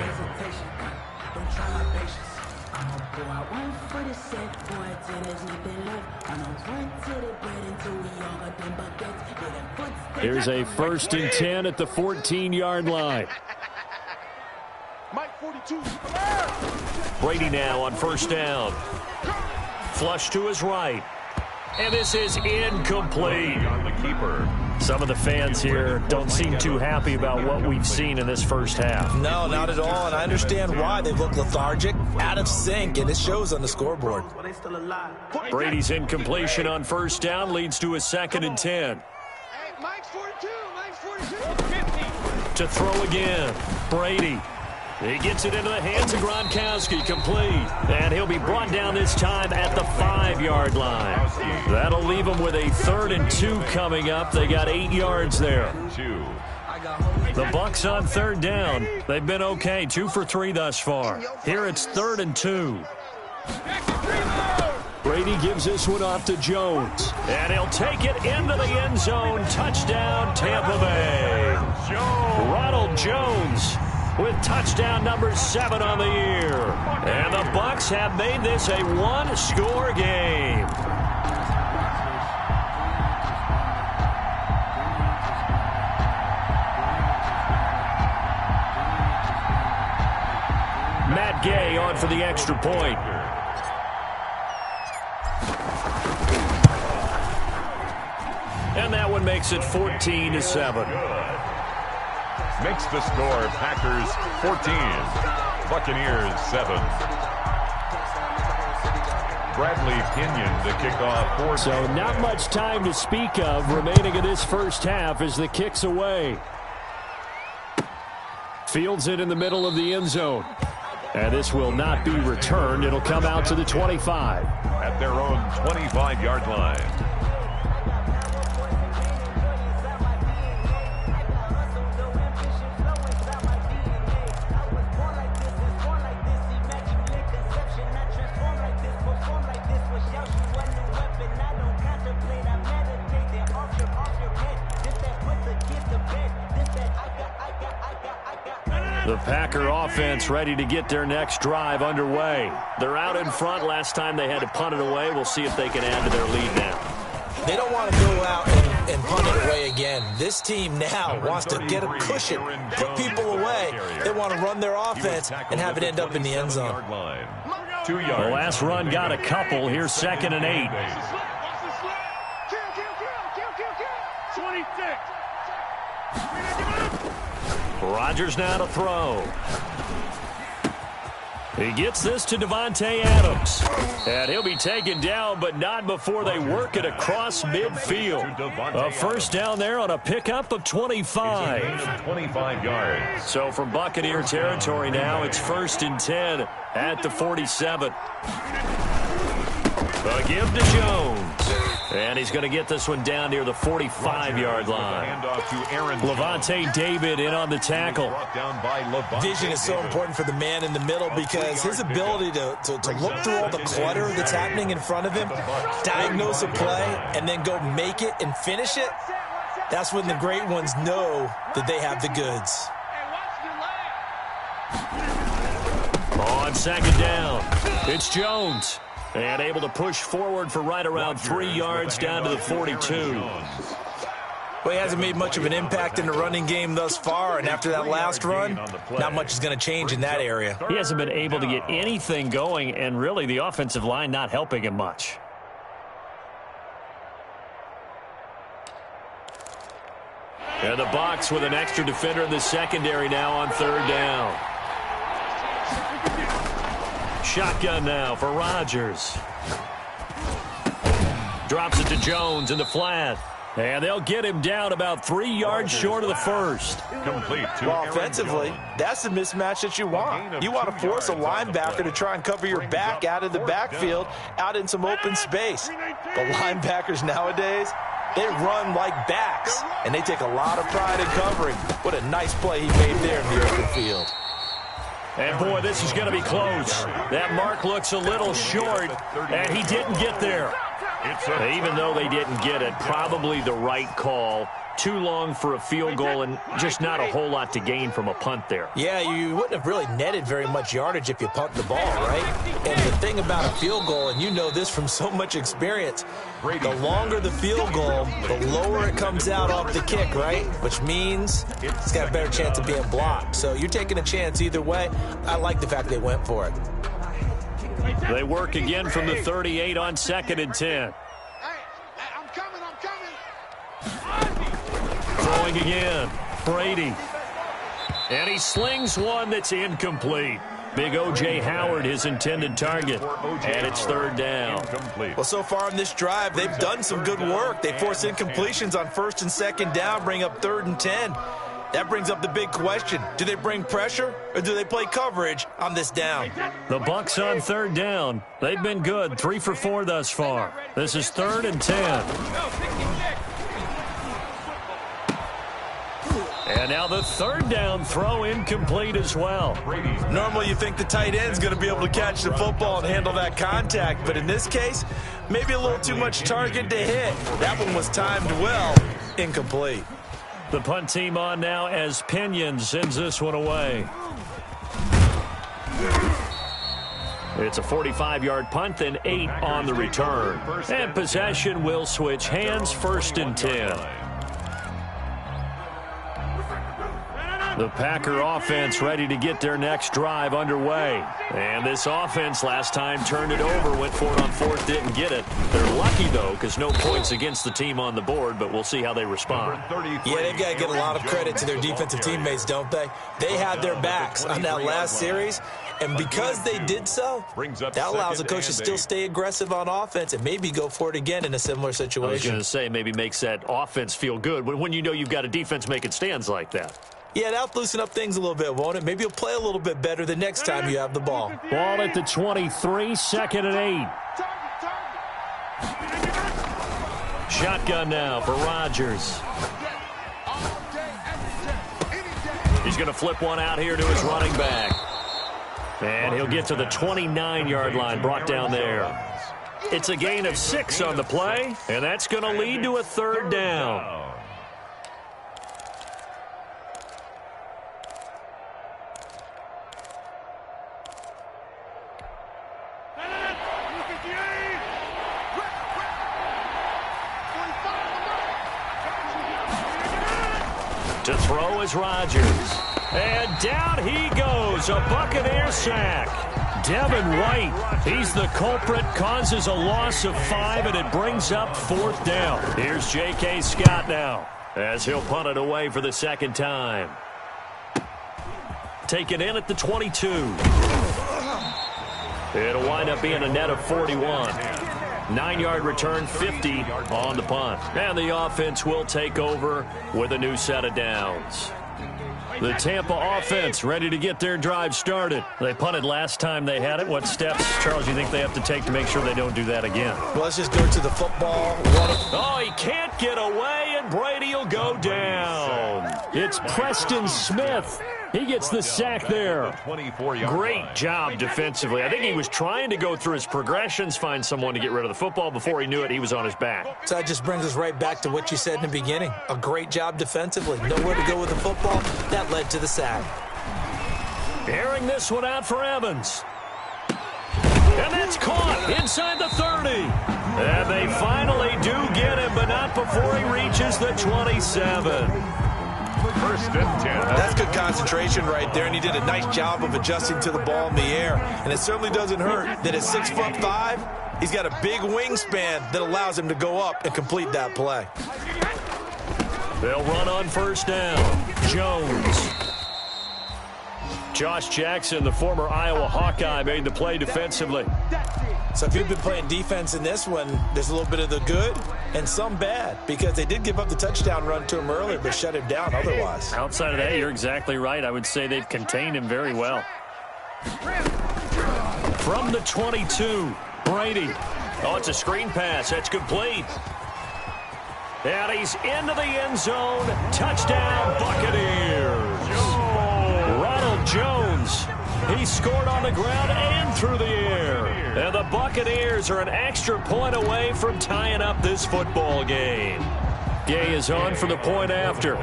Here's a 1st and 10 at the 14-yard line. Mike 42. Brady now on 1st down. Flush to his right. And this is incomplete. On the keeper. Some of the fans here don't seem too happy about what we've seen in this 1st half. No, not at all, and I understand why. They look lethargic, out of sync, and it shows on the scoreboard. Brady's incompletion on 1st down leads to a 2nd and 10. Mike's 42. To throw again. Brady. He gets it into the hands of Gronkowski, complete. And he'll be brought down this time at the 5-yard line. That'll leave him with a 3rd and 2 coming up. They got 8 yards there. The Bucs on 3rd down. They've been okay, 2 for 3 thus far. Here it's 3rd and 2. Brady gives this one off to Jones. And he'll take it into the end zone. Touchdown, Tampa Bay. Ronald Jones with touchdown number 7 on the year. And the Bucs have made this a 1-score game. Matt Gay on for the extra point. And that one makes it 14-7. Makes the score Packers 14, Buccaneers 7. Bradley Pinion to kick off. So not much time to speak of remaining in this 1st half as the kick's away. Fields it in the middle of the end zone. And this will not be returned. It'll come out to the 25. At their own 25-yard line. The Packer offense ready to get their next drive underway. They're out in front. Last time they had to punt it away. We'll see if they can add to their lead now. They don't want to go out and punt it away again. This team now wants to get a cushion, put people away. They want to run their offense and have it end up in the end zone. 2 yards. The last run got a couple. Here's 2nd and 8. 26. Rodgers now to throw. He gets this to Devontae Adams. And he'll be taken down, but not before they work it across midfield. A first down there on a pickup of 25. 25 yards. So from Buccaneer territory now, it's 1st and 10 at the 47. A give to Jones. And he's going to get this one down near the 45-yard line. Levante David in on the tackle. Vision is so important for the man in the middle because his ability to look through all the clutter that's happening in front of him, diagnose a play, and then go make it and finish it, that's when the great ones know that they have the goods. On 2nd down, it's Jones. And able to push forward for right around 3 yards down to the 42. Well, he hasn't made much of an impact in the running game thus far, and after that last run, not much is going to change in that area. He hasn't been able to get anything going, and really the offensive line not helping him much. And the Bucs with an extra defender in the secondary now on 3rd down. Shotgun now for Rodgers. Drops it to Jones in the flat. And they'll get him down about 3 yards short of the first. Complete. Well, offensively, that's the mismatch that you want. You want to force a linebacker to try and cover your back out of the backfield, out in some open space. The linebackers nowadays, they run like backs, and they take a lot of pride in covering. What a nice play he made there in the open field. And, boy, this is going to be close. That mark looks a little short, and he didn't get there. Even though they didn't get it, probably the right call. Too long for a field goal and just not a whole lot to gain from a punt there. Yeah, you wouldn't have really netted very much yardage if you punt the ball, right? And the thing about a field goal, and you know this from so much experience, the longer the field goal, the lower it comes out off the kick, right? Which means it's got a better chance of being blocked. So you're taking a chance either way. I like the fact they went for it. They work again from the 38 on 2nd and 10. Throwing again, Brady. And he slings one that's incomplete. Big O.J. Howard, his intended target. And it's 3rd down. Well, so far on this drive, they've done some good work. They force incompletions on 1st and 2nd down, bring up 3rd and 10. That brings up the big question. Do they bring pressure or do they play coverage on this down? The Bucs on 3rd down. They've been good, 3 for 4 thus far. This is 3rd and 10. And now the 3rd down throw incomplete as well. Normally you think the tight end's going to be able to catch the football and handle that contact, but in this case, maybe a little too much target to hit. That one was timed well. Incomplete. The punt team on now as Pinion sends this one away. It's a 45-yard punt, then 8 on the return. And possession will switch hands, 1st and 10. The Packer offense ready to get their next drive underway. And this offense last time turned it over, went for it on 4th, didn't get it. They're lucky, though, because no points against the team on the board, but we'll see how they respond. Yeah, they've got to get a lot of credit to their defensive teammates, don't they? They had their backs on that last series, and because they did so, that allows the coach to still stay aggressive on offense and maybe go for it again in a similar situation. I was going to say maybe makes that offense feel good when you know you've got a defense making stands like that. Yeah, that'll loosen up things a little bit, won't it? Maybe you'll play a little bit better the next time you have the ball. Ball at the 23, 2nd and 8. Shotgun now for Rodgers. He's going to flip one out here to his running back. And he'll get to the 29-yard line, brought down there. It's a gain of 6 on the play, and that's going to lead to a 3rd down. To throw is Rodgers. And down he goes. A Buccaneer sack. Devin White, he's the culprit, causes a loss of 5, and it brings up 4th down. Here's J.K. Scott now, as he'll punt it away for the second time. Taken in at the 22. It'll wind up being a net of 41. 9-yard return, 50 on the punt. And the offense will take over with a new set of downs. The Tampa offense ready to get their drive started. They punted last time they had it. What steps, Charles, do you think they have to take to make sure they don't do that again? Well, let's just go to the football. Oh, he can't get away, and Brady will go down. It's Preston Smith. He gets the sack there. Great job defensively. I think he was trying to go through his progressions, find someone to get rid of the football. Before he knew it, he was on his back. So that just brings us right back to what you said in the beginning. A great job defensively. Nowhere to go with the football. That led to the sack. Airing this one out for Evans. And that's caught inside the 30. And they finally do get him, but not before he reaches the 27. First and 10. That's good concentration right there, and he did a nice job of adjusting to the ball in the air. And it certainly doesn't hurt that at 6'5", he's got a big wingspan that allows him to go up and complete that play. They'll run on first down. Jones. Josh Jackson, the former Iowa Hawkeye, made the play defensively. So if you've been playing defense in this one, there's a little bit of the good and some bad, because they did give up the touchdown run to him earlier, but shut him down otherwise. Outside of that, you're exactly right. I would say they've contained him very well. From the 22, Brady. Oh, it's a screen pass. That's complete. And he's into the end zone. Touchdown, Buccaneers. Ronald Jones. He scored on the ground and through the air. And the Buccaneers are an extra point away from tying up this football game. Gay is on for the point after.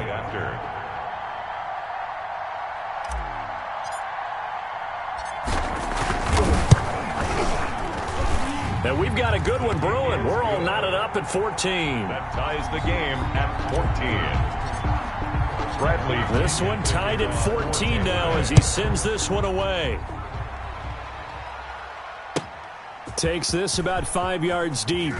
And we've got a good one brewing. We're all knotted up at 14. That ties the game at 14. Bradley. This one tied at 14 now as he sends this one away. Takes this about 5 yards deep.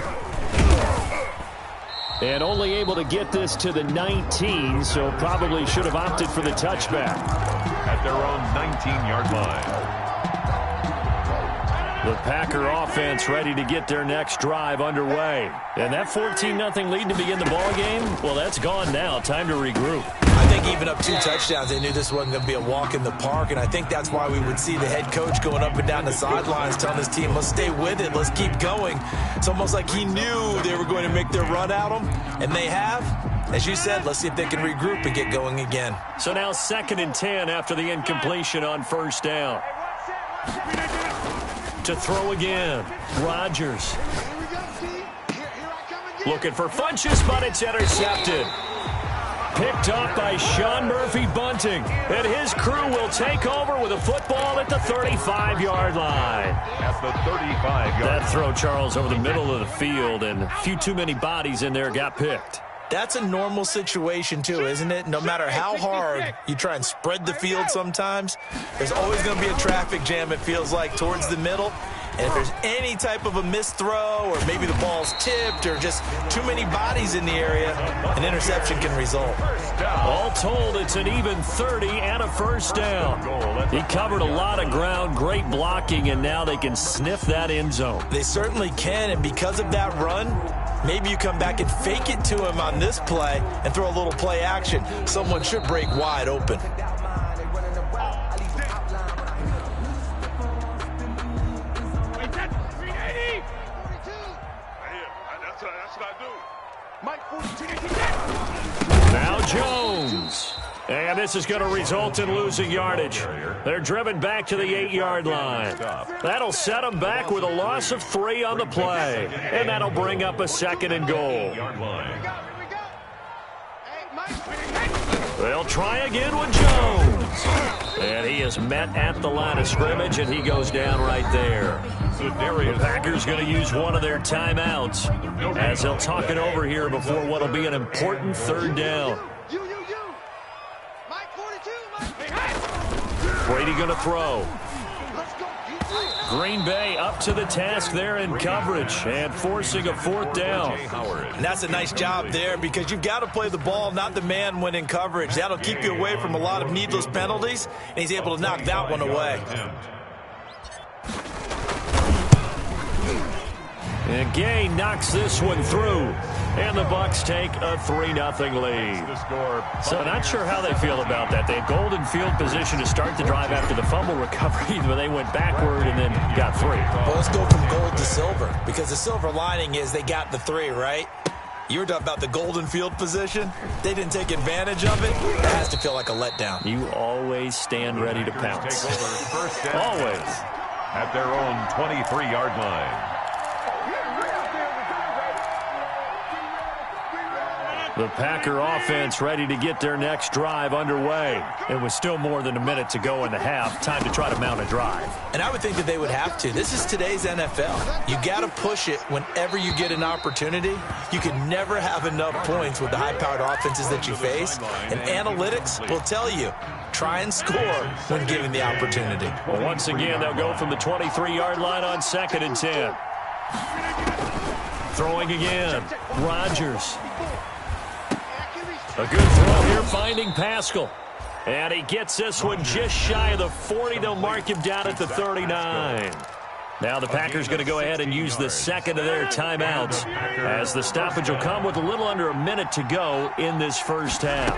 And only able to get this to the 19, so probably should have opted for the touchback. At their own 19-yard line. The Packer offense ready to get their next drive underway. And that 14-0 lead to begin the ball game, well, that's gone now. Time to regroup. I think even up 2 touchdowns, they knew this wasn't going to be a walk in the park, and I think that's why we would see the head coach going up and down the sidelines telling his team, let's stay with it, let's keep going. It's almost like he knew they were going to make their run at him, and they have. As you said, let's see if they can regroup and get going again. So now 2nd and 10 after the incompletion on first down. To throw again, Rodgers. Looking for Funchess, but it's intercepted. Picked off by Sean Murphy-Bunting. And his crew will take over with a football at the 35-yard line. At the 35-yard line. That throw, Charles, over the middle of the field, and a few too many bodies in there got picked. That's a normal situation, too, isn't it? No matter how hard you try and spread the field sometimes, there's always going to be a traffic jam, it feels like, towards the middle. And if there's any type of a missed throw or maybe the ball's tipped or just too many bodies in the area, an interception can result. All told, it's an even 30 and a first down. He covered a lot of ground, great blocking, and now they can sniff that end zone. They certainly can, and because of that run, maybe you come back and fake it to him on this play and throw a little play action. Someone should break wide open. Now Jones. And this is going to result in losing yardage. They're driven back to the 8-yard line. That'll set them back with a loss of 3 on the play. And that'll bring up a 2nd and goal. They'll try again with Jones. And he is met at the line of scrimmage, and he goes down right there. The Packers going to use one of their timeouts as they'll talk it over here before what will be an important 3rd down. Brady going to throw. Green Bay up to the task there in coverage and forcing a fourth down. And that's a nice job there because you've got to play the ball, not the man when in coverage. That'll keep you away from a lot of needless penalties, and he's able to knock that one away. And Gay knocks this one through. And the Bucs take a 3-0 lead. So not sure how they feel about that. They had golden field position to start the drive after the fumble recovery, but they went backward and then got 3. Well, let's go from gold to silver, because the silver lining is they got the 3, right? You were talking about the golden field position. They didn't take advantage of it. That has to feel like a letdown. You always stand ready to pounce. Always. At their own 23-yard line. The Packer offense ready to get their next drive underway. It was still more than a minute to go in the half. Time to try to mount a drive. And I would think that they would have to. This is today's NFL. You got to push it whenever you get an opportunity. You can never have enough points with the high-powered offenses that you face. And analytics will tell you, try and score when given the opportunity. Well, once again, they'll go from the 23-yard line on 2nd and 10. Throwing again. Rodgers. A good throw here, finding Pascal. And he gets this one just shy of the 40. They'll mark him down at the 39. Now the Packers going to go ahead and use the second of their timeouts, as the stoppage will come with a little under a minute to go in this first half.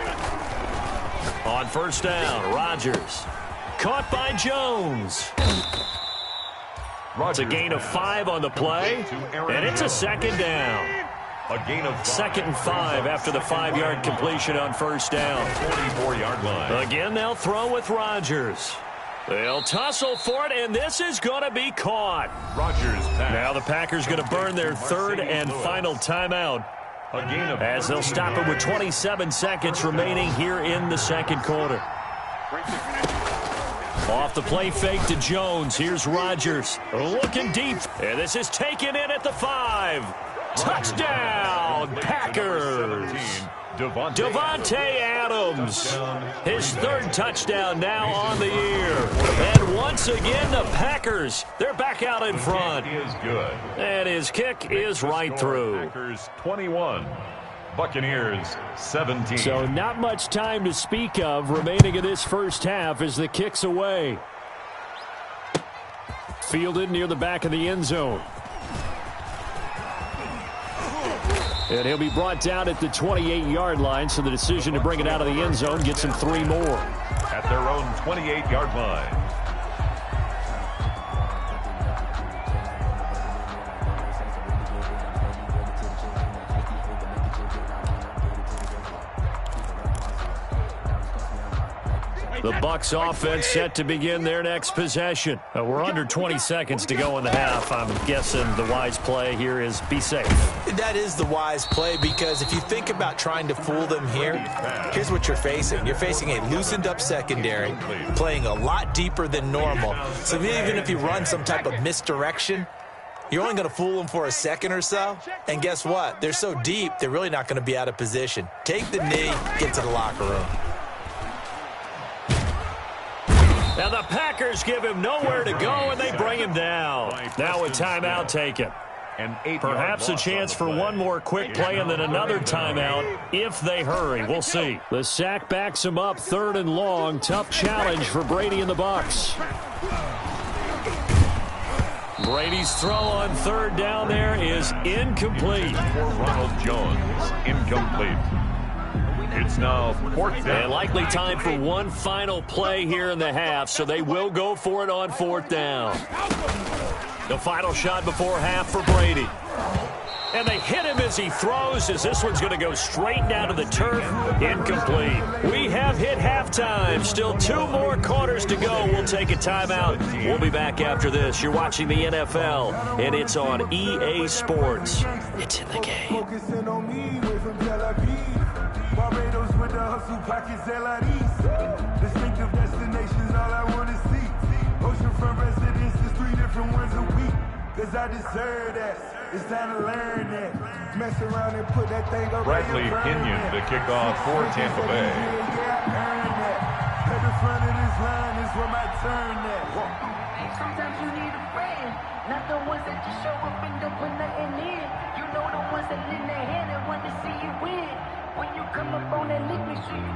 On first down, Rodgers. Caught by Jones. It's a gain of 5 on the play, and it's a second down. A gain of 2nd and 5 after the 5-yard completion on first down. 24-yard line. Again, they'll throw with Rodgers. They'll tussle for it, and this is going to be caught. Rodgers pass. Now the Packers going to burn their third and final timeout, A gain of as they'll stop it with 27 seconds remaining here in the second quarter. Off the play fake to Jones. Here's Rodgers looking deep, and this is taken in at the 5. Touchdown, Packers. Devontae Adams, his 3rd touchdown now on the year. And once again, the Packers, they're back out in front. Is good. And his kick is right through. Packers 21, Buccaneers 17. So not much time to speak of remaining in this first half as the kick's away. Fielded near the back of the end zone. And he'll be brought down at the 28-yard line, so the decision to bring it out of the end zone gets him 3 more. At their own 28-yard line. The Bucs offense set to begin their next possession. We're under 20 seconds to go in the half. I'm guessing the wise play here is be safe. That is the wise play, because if you think about trying to fool them here, here's what you're facing. You're facing a loosened up secondary, playing a lot deeper than normal. So even if you run some type of misdirection, you're only going to fool them for a second or so. And guess what? They're so deep, they're really not going to be out of position. Take the knee, get to the locker room. Now the Packers give him nowhere to go, and they bring him down. Now a timeout taken. Perhaps a chance for one more quick play and then another timeout if they hurry. We'll see. The sack backs him up, 3rd and long. Tough challenge for Brady and the Bucs. Brady's throw on 3rd down there is incomplete. For Ronald Jones, incomplete. It's now 4th down. And likely time for one final play here in the half, so they will go for it on 4th down. The final shot before half for Brady. And they hit him as he throws, as this one's going to go straight down to the turf. Incomplete. We have hit halftime. Still 2 more quarters to go. We'll take a timeout. We'll be back after this. You're watching the NFL, and it's on EA Sports. It's in the game. Barbados with the hustle pockets, LIDs. Distinctive destinations, all I want to see. Oceanfront residences, 3 different ones a week. Cause I deserve that. It's time to learn that. Mess around and put that thing up. Bradley Pinion to kick off for Tampa Bay. At the front of this line is where my discern that. Sometimes you need a friend, not the ones that just show up and don't put nothing in. You know the ones that lend their hand and want to see you win. When you come up on that lick, make sure you